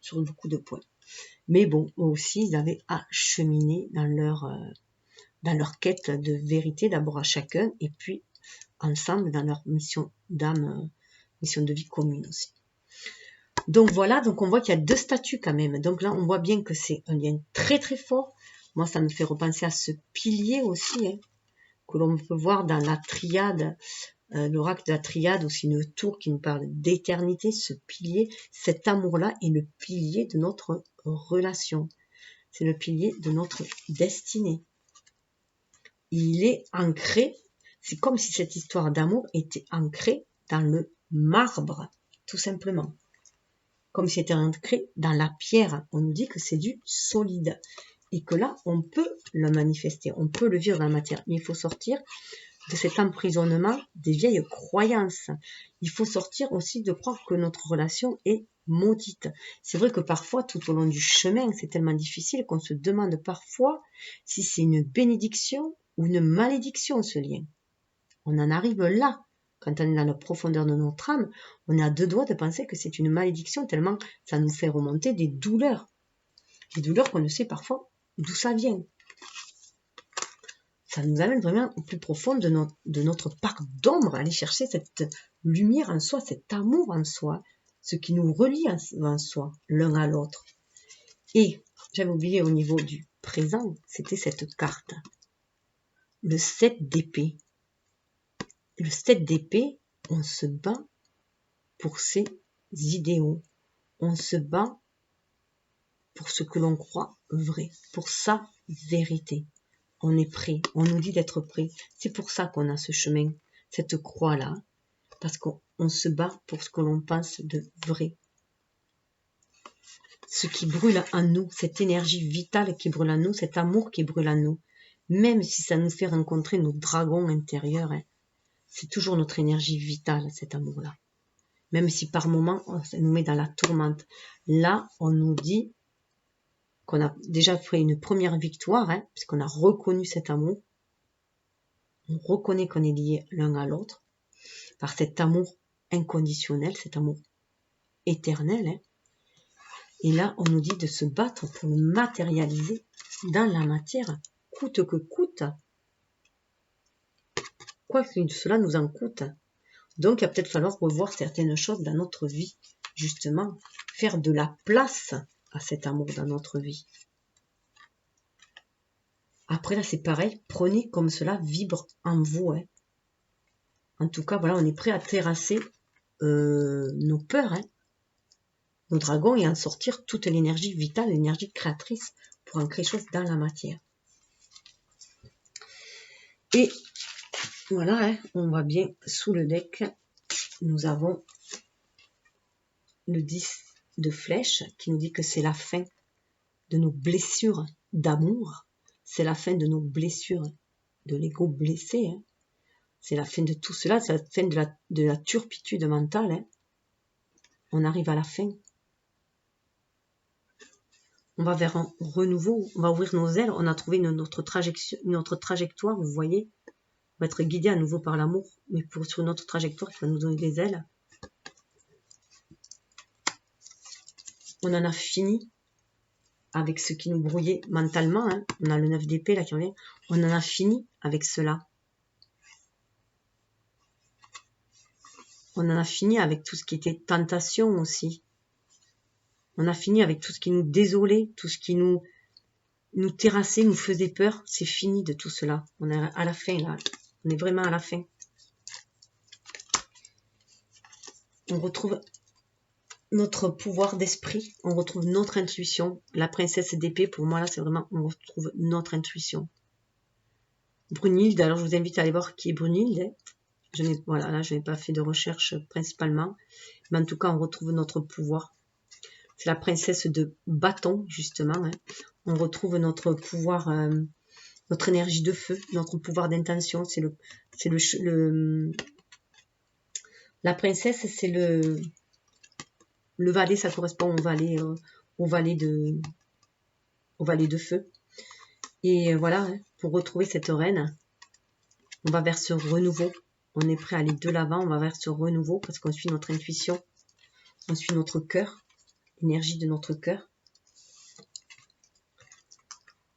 sur beaucoup de points. Mais bon, aussi, ils avaient acheminé dans leur quête de vérité, d'abord à chacun, et puis ensemble dans leur mission d'âme, mission de vie commune aussi. Donc voilà, donc on voit qu'il y a 2 statues quand même. Donc là, on voit bien que c'est un lien très très fort. Moi, ça me fait repenser à ce pilier aussi, hein, que l'on peut voir dans la triade, l'oracle de la triade, aussi une tour qui nous parle d'éternité. Ce pilier, cet amour-là est le pilier de notre relation. C'est le pilier de notre destinée. Il est ancré, c'est comme si cette histoire d'amour était ancrée dans le marbre, tout simplement. Comme si c'était ancré dans la pierre. On nous dit que c'est du solide. Et que là, on peut le manifester, on peut le vivre dans la matière. Mais il faut sortir de cet emprisonnement des vieilles croyances. Il faut sortir aussi de croire que notre relation est maudite. C'est vrai que parfois, tout au long du chemin, c'est tellement difficile qu'on se demande parfois si c'est une bénédiction ou une malédiction, ce lien. On en arrive là. Quand on est dans la profondeur de notre âme, on est à 2 doigts de penser que c'est une malédiction tellement ça nous fait remonter des douleurs. Des douleurs qu'on ne sait parfois d'où ça vient. Ça nous amène vraiment au plus profond de notre parc d'ombre, aller chercher cette lumière en soi, cet amour en soi, ce qui nous relie en soi, l'un à l'autre. Et j'avais oublié au niveau du présent, c'était cette carte, le 7 d'épée. Le 7 d'épée, on se bat pour ses idéaux, on se bat pour ce que l'on croit vrai, pour sa vérité. On est prêt, on nous dit d'être prêt. C'est pour ça qu'on a ce chemin, cette croix-là, parce qu'on se bat pour ce que l'on pense de vrai. Ce qui brûle en nous, cette énergie vitale qui brûle en nous, cet amour qui brûle en nous, même si ça nous fait rencontrer nos dragons intérieurs, hein, c'est toujours notre énergie vitale, cet amour-là. Même si par moments, ça nous met dans la tourmente. Là, on nous dit qu'on a déjà fait une première victoire, hein, puisqu'on a reconnu cet amour. On reconnaît qu'on est liés l'un à l'autre par cet amour inconditionnel, cet amour éternel. Hein. Et là, on nous dit de se battre pour le matérialiser dans la matière, coûte que coûte. Quoi que cela nous en coûte. Donc, il va peut-être falloir revoir certaines choses dans notre vie, justement, faire de la place à cet amour dans notre vie. Après, là, c'est pareil, prenez comme cela vibre en vous. Hein. En tout cas, voilà, on est prêt à terrasser nos peurs. Hein. nos dragons et en sortir toute l'énergie vitale, l'énergie créatrice pour en créer chose dans la matière. Et voilà, hein, on voit bien sous le deck, nous avons le 10 de flèche qui nous dit que c'est la fin de nos blessures d'amour, c'est la fin de nos blessures de l'ego blessé, hein. C'est la fin de tout cela, c'est la fin de la turpitude mentale, hein. On arrive à la fin. On va vers un renouveau, on va ouvrir nos ailes, on a trouvé notre trajectoire, vous voyez. On va être guidé à nouveau par l'amour, mais sur notre trajectoire qui va nous donner des ailes. On en a fini avec ce qui nous brouillait mentalement, hein. On a le 9 d'épée là qui revient. On en a fini avec cela. On en a fini avec tout ce qui était tentation aussi. On a fini avec tout ce qui nous désolait, tout ce qui nous terrassait, nous faisait peur. C'est fini de tout cela. On est à la fin là. On est vraiment à la fin. On retrouve notre pouvoir d'esprit. On retrouve notre intuition. La princesse d'épée, pour moi là, c'est vraiment, on retrouve notre intuition. Brunhilde, alors je vous invite à aller voir qui est Brunhilde. Voilà, là je n'ai pas fait de recherche principalement. Mais en tout cas, on retrouve notre pouvoir. C'est la princesse de bâton, justement. Hein. On retrouve notre pouvoir, notre énergie de feu, notre pouvoir d'intention. La princesse, c'est le valet, ça correspond au valet de feu. Et voilà, hein, pour retrouver cette reine, on va vers ce renouveau. On est prêt à aller de l'avant, on va vers ce renouveau parce qu'on suit notre intuition, on suit notre cœur, l'énergie de notre cœur.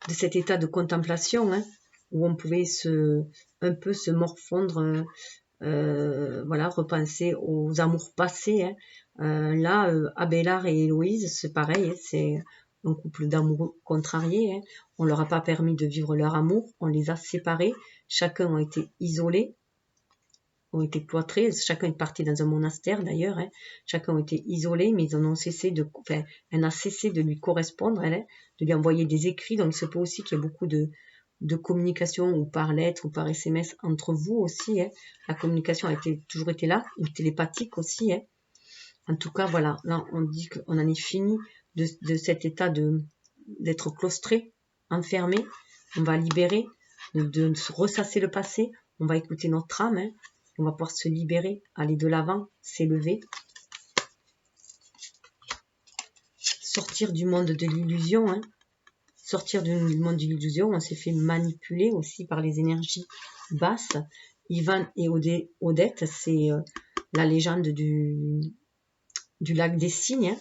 De cet état de contemplation, hein, où on pouvait un peu se morfondre, voilà, repenser aux amours passés. Hein. Là, Abélard et Héloïse, c'est pareil, hein, c'est un couple d'amoureux contrariés. Hein. On leur a pas permis de vivre leur amour, on les a séparés. Chacun a été isolé, ont été cloîtrés. Chacun est parti dans un monastère d'ailleurs. Hein. Chacun a été isolés, mais ils en ont cessé elle a cessé de lui correspondre, elle, hein, de lui envoyer des écrits. Donc, il se peut aussi qu'il y ait beaucoup de communication ou par lettre ou par SMS entre vous aussi. Hein. La communication a toujours été là, ou télépathique aussi. Hein. En tout cas, voilà, là on dit qu'on en est fini de cet état d'être claustré, enfermé. On va libérer, de ressasser le passé. On va écouter notre âme. Hein. On va pouvoir se libérer, aller de l'avant, s'élever. Sortir du monde de l'illusion. Hein. Sortir du monde de l'illusion, on s'est fait manipuler aussi par les énergies basses. Ivan et Odette, c'est la légende du lac des cygnes. Hein.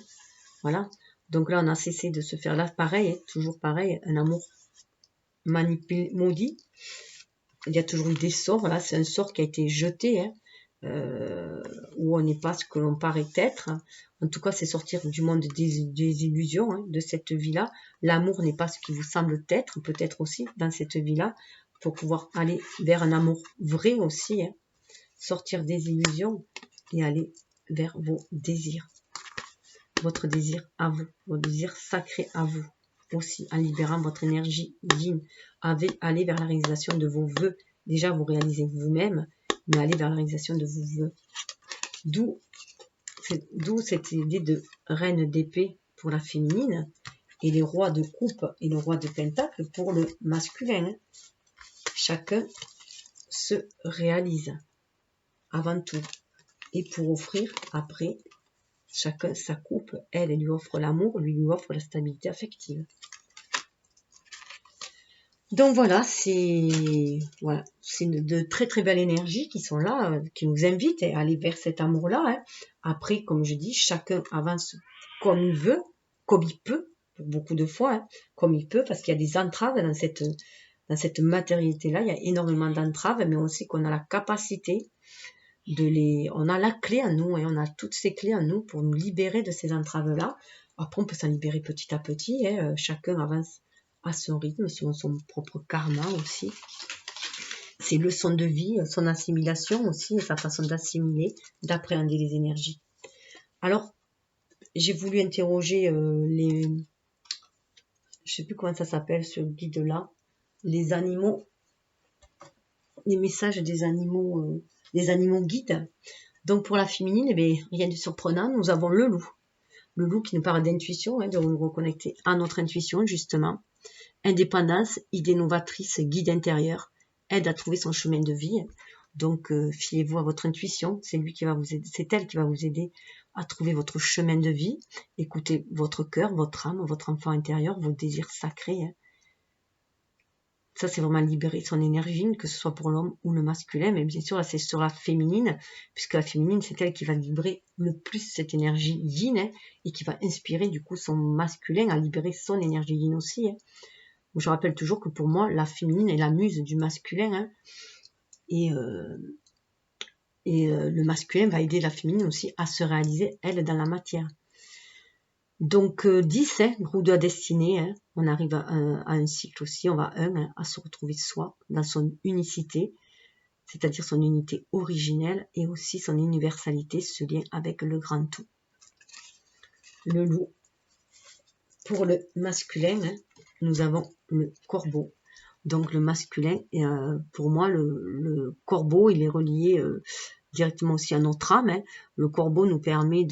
Voilà. Donc là, on a cessé de se faire là, pareil, hein, toujours pareil, un amour manipulé, maudit. Il y a toujours eu des sorts, là, c'est un sort qui a été jeté, hein, où on n'est pas ce que l'on paraît être. En tout cas, c'est sortir du monde des illusions, hein, de cette vie-là. L'amour n'est pas ce qui vous semble être, peut-être aussi, dans cette vie-là, pour pouvoir aller vers un amour vrai aussi, hein. Sortir des illusions et aller vers vos désirs. Votre désir à vous, votre désir sacré à vous aussi, en libérant votre énergie yin. Allez vers la réalisation de vos vœux. Déjà, vous réalisez vous-même, mais allez vers la réalisation de vos vœux. D'où cette idée de reine d'épée pour la féminine et les rois de coupe et le roi de pentacle pour le masculin. Chacun se réalise avant tout. Et pour offrir après, chacun sa coupe, elle lui offre l'amour, lui offre la stabilité affective. Donc voilà, c'est de très très belles énergies qui sont là, qui nous invitent à aller vers cet amour-là. Hein. Après, comme je dis, chacun avance comme il veut, comme il peut, pour beaucoup de fois, hein, comme il peut, parce qu'il y a des entraves dans cette matérialité-là, il y a énormément d'entraves, mais on sait qu'on a la capacité on a la clé en nous, et on a toutes ces clés en nous pour nous libérer de ces entraves-là. Après, on peut s'en libérer petit à petit, hein, chacun avance à son rythme, selon son propre karma aussi. Ses leçons de vie, son assimilation aussi, et sa façon d'assimiler, d'appréhender les énergies. Alors, j'ai voulu interroger je sais plus comment ça s'appelle, ce guide-là, les animaux, les messages des animaux guides. Donc pour la féminine, eh bien, rien de surprenant, nous avons le loup. Le loup qui nous parle d'intuition, de nous reconnecter à notre intuition justement. Indépendance, idée novatrice, guide intérieur, aide à trouver son chemin de vie. Donc fiez-vous à votre intuition, c'est lui qui va vous aider, c'est elle qui va vous aider à trouver votre chemin de vie. Écoutez votre cœur, votre âme, votre enfant intérieur, vos désirs sacrés. Ça, c'est vraiment libérer son énergie, que ce soit pour l'homme ou le masculin. Mais bien sûr, là, c'est sur la féminine, puisque la féminine, c'est elle qui va vibrer le plus cette énergie yin, et qui va inspirer du coup son masculin à libérer son énergie yin aussi. Je rappelle toujours que pour moi, la féminine est la muse du masculin. Et le masculin va aider la féminine aussi à se réaliser, elle, dans la matière. Donc 10, roue de la destinée, on arrive à un cycle aussi, on va à se retrouver soi dans son unicité, c'est-à-dire son unité originelle et aussi son universalité, ce lien avec le grand tout. Le loup. Pour le masculin, nous avons le corbeau. Donc le masculin, pour moi, le corbeau, il est relié directement aussi à notre âme. Le corbeau nous permet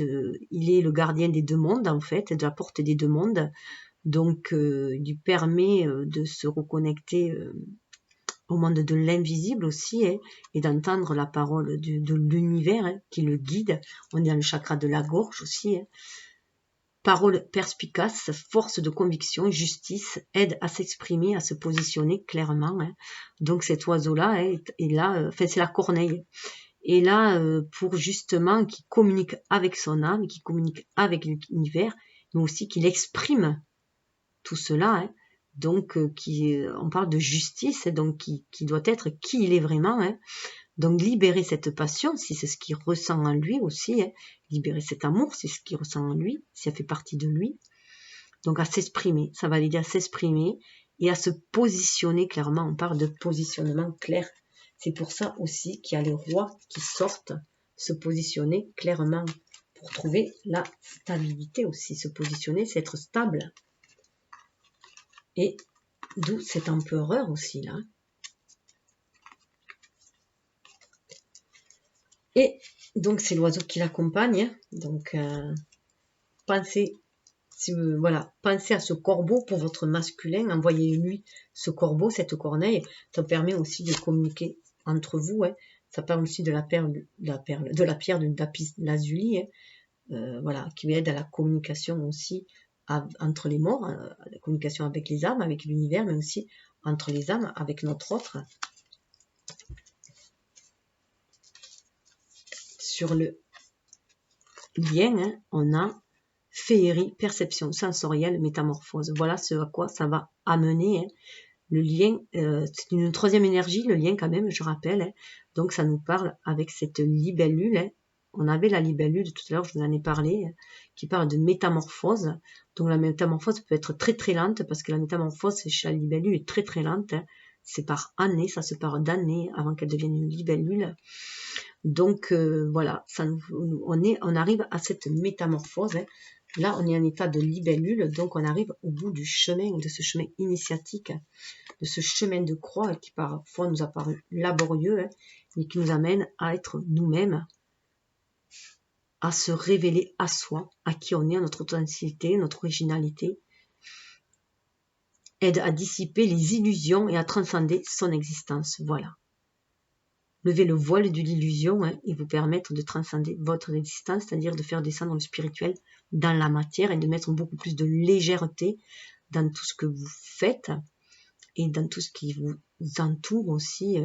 il est le gardien des deux mondes en fait, de la porte des deux mondes. Donc il lui permet de se reconnecter au monde de l'invisible aussi, et d'entendre la parole de l'univers qui le guide. On est dans le chakra de la gorge aussi. Parole perspicace, force de conviction, justice, aide à s'exprimer, à se positionner clairement. Donc cet oiseau-là est là, c'est la corneille. Et là, pour justement qu'il communique avec son âme, qu'il communique avec l'univers, mais aussi qu'il exprime tout cela. Donc, on parle de justice, donc qui doit être qui il est vraiment. Donc, libérer cette passion, si c'est ce qu'il ressent en lui aussi. Libérer cet amour, c'est ce qu'il ressent en lui, si ça fait partie de lui. Donc, à s'exprimer, ça va l'aider à s'exprimer et à se positionner clairement. On parle de positionnement clair. C'est pour ça aussi qu'il y a les rois qui sortent se positionner clairement pour trouver la stabilité aussi. Se positionner, c'est être stable. Et d'où cet empereur aussi là. Et donc c'est l'oiseau qui l'accompagne. Donc pensez à ce corbeau pour votre masculin. Envoyez-lui ce corbeau, cette corneille. Ça permet aussi de communiquer entre vous. Ça permet aussi de la pierre de lapis lazuli, qui aide à la communication aussi entre les morts, la communication avec les âmes, avec l'univers, mais aussi entre les âmes, avec notre autre. Sur le lien, on a féerie, perception sensorielle, métamorphose. Voilà ce à quoi ça va amener. Le lien, c'est une troisième énergie, le lien quand même, je rappelle. Donc ça nous parle avec cette libellule. On avait la libellule tout à l'heure, je vous en ai parlé, qui parle de métamorphose. Donc la métamorphose peut être très très lente, parce que la métamorphose chez la libellule est très très lente. C'est par année, ça se part d'années avant qu'elle devienne une libellule. Donc voilà, on arrive à cette métamorphose. Là, on est en état de libellule, donc on arrive au bout du chemin, de ce chemin initiatique, de ce chemin de croix qui parfois nous a paru laborieux, mais qui nous amène à être nous-mêmes, à se révéler à soi, à qui on est, à notre authenticité, notre originalité, aide à dissiper les illusions et à transcender son existence. Voilà. Lever le voile de l'illusion et vous permettre de transcender votre existence, c'est-à-dire de faire descendre le spirituel dans la matière et de mettre beaucoup plus de légèreté dans tout ce que vous faites et dans tout ce qui vous entoure aussi.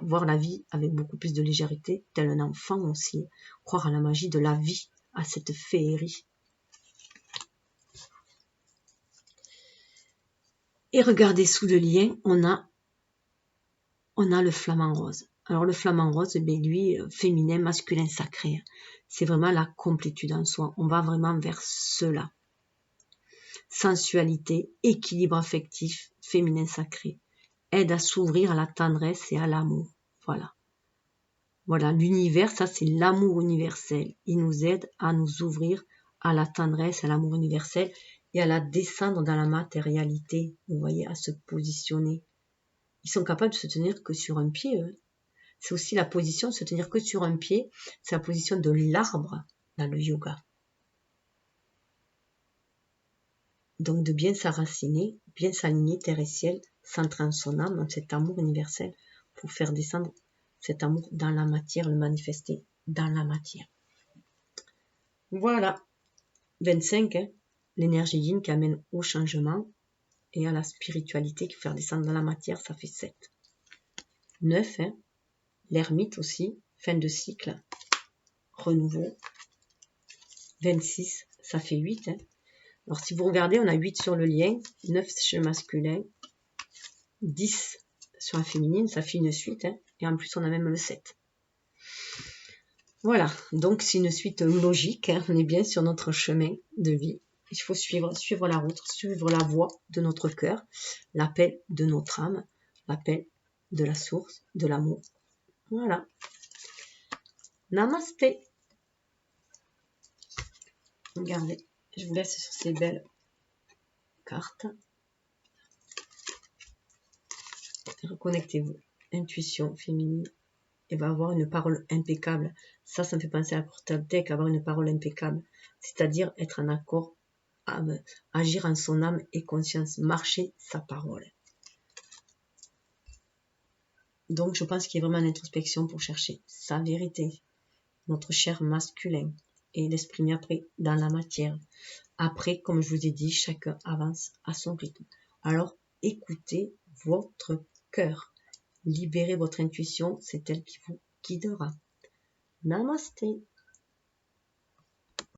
Voir la vie avec beaucoup plus de légèreté, tel un enfant aussi. Croire à la magie de la vie, à cette féerie. Et regardez sous le lien, on a le flamant rose. Alors le flamant rose, lui, féminin, masculin, sacré. C'est vraiment la complétude en soi. On va vraiment vers cela. Sensualité, équilibre affectif, féminin, sacré. Aide à s'ouvrir à la tendresse et à l'amour. Voilà. Voilà, l'univers, ça c'est l'amour universel. Il nous aide à nous ouvrir à la tendresse, à l'amour universel et à la descendre dans la matérialité, vous voyez, à se positionner. Ils sont capables de se tenir que sur un pied, eux. C'est aussi la position, se tenir que sur un pied, c'est la position de l'arbre dans le yoga. Donc de bien s'enraciner, bien s'aligner terre et ciel, centrer en son âme, dans cet amour universel, pour faire descendre cet amour dans la matière, le manifester dans la matière. Voilà, 25, hein, l'énergie yin qui amène au changement et à la spiritualité qui fait faire descendre dans la matière, ça fait 7. 9, hein, l'ermite aussi, fin de cycle, renouveau. 26, ça fait 8. Hein. Alors si vous regardez, on a 8 sur le lien, 9 chez le masculin, 10 sur la féminine, ça fait une suite, hein, et en plus on a même le 7. Voilà, donc c'est une suite logique, hein, on est bien sur notre chemin de vie. Il faut suivre la route, suivre la voie de notre cœur, l'appel de notre âme, l'appel de la source, de l'amour. Voilà. Namasté. Regardez, je vous laisse sur ces belles cartes. Reconnectez-vous. Intuition féminine. Et va avoir une parole impeccable. Ça me fait penser à la portable deck, avoir une parole impeccable. C'est-à-dire être en accord, agir en son âme et conscience, marcher sa parole. Donc je pense qu'il y a vraiment l'introspection pour chercher sa vérité, notre chair masculin, et l'exprimer après dans la matière. Après, comme je vous ai dit, chacun avance à son rythme. Alors écoutez votre cœur. Libérez votre intuition, c'est elle qui vous guidera. Namasté.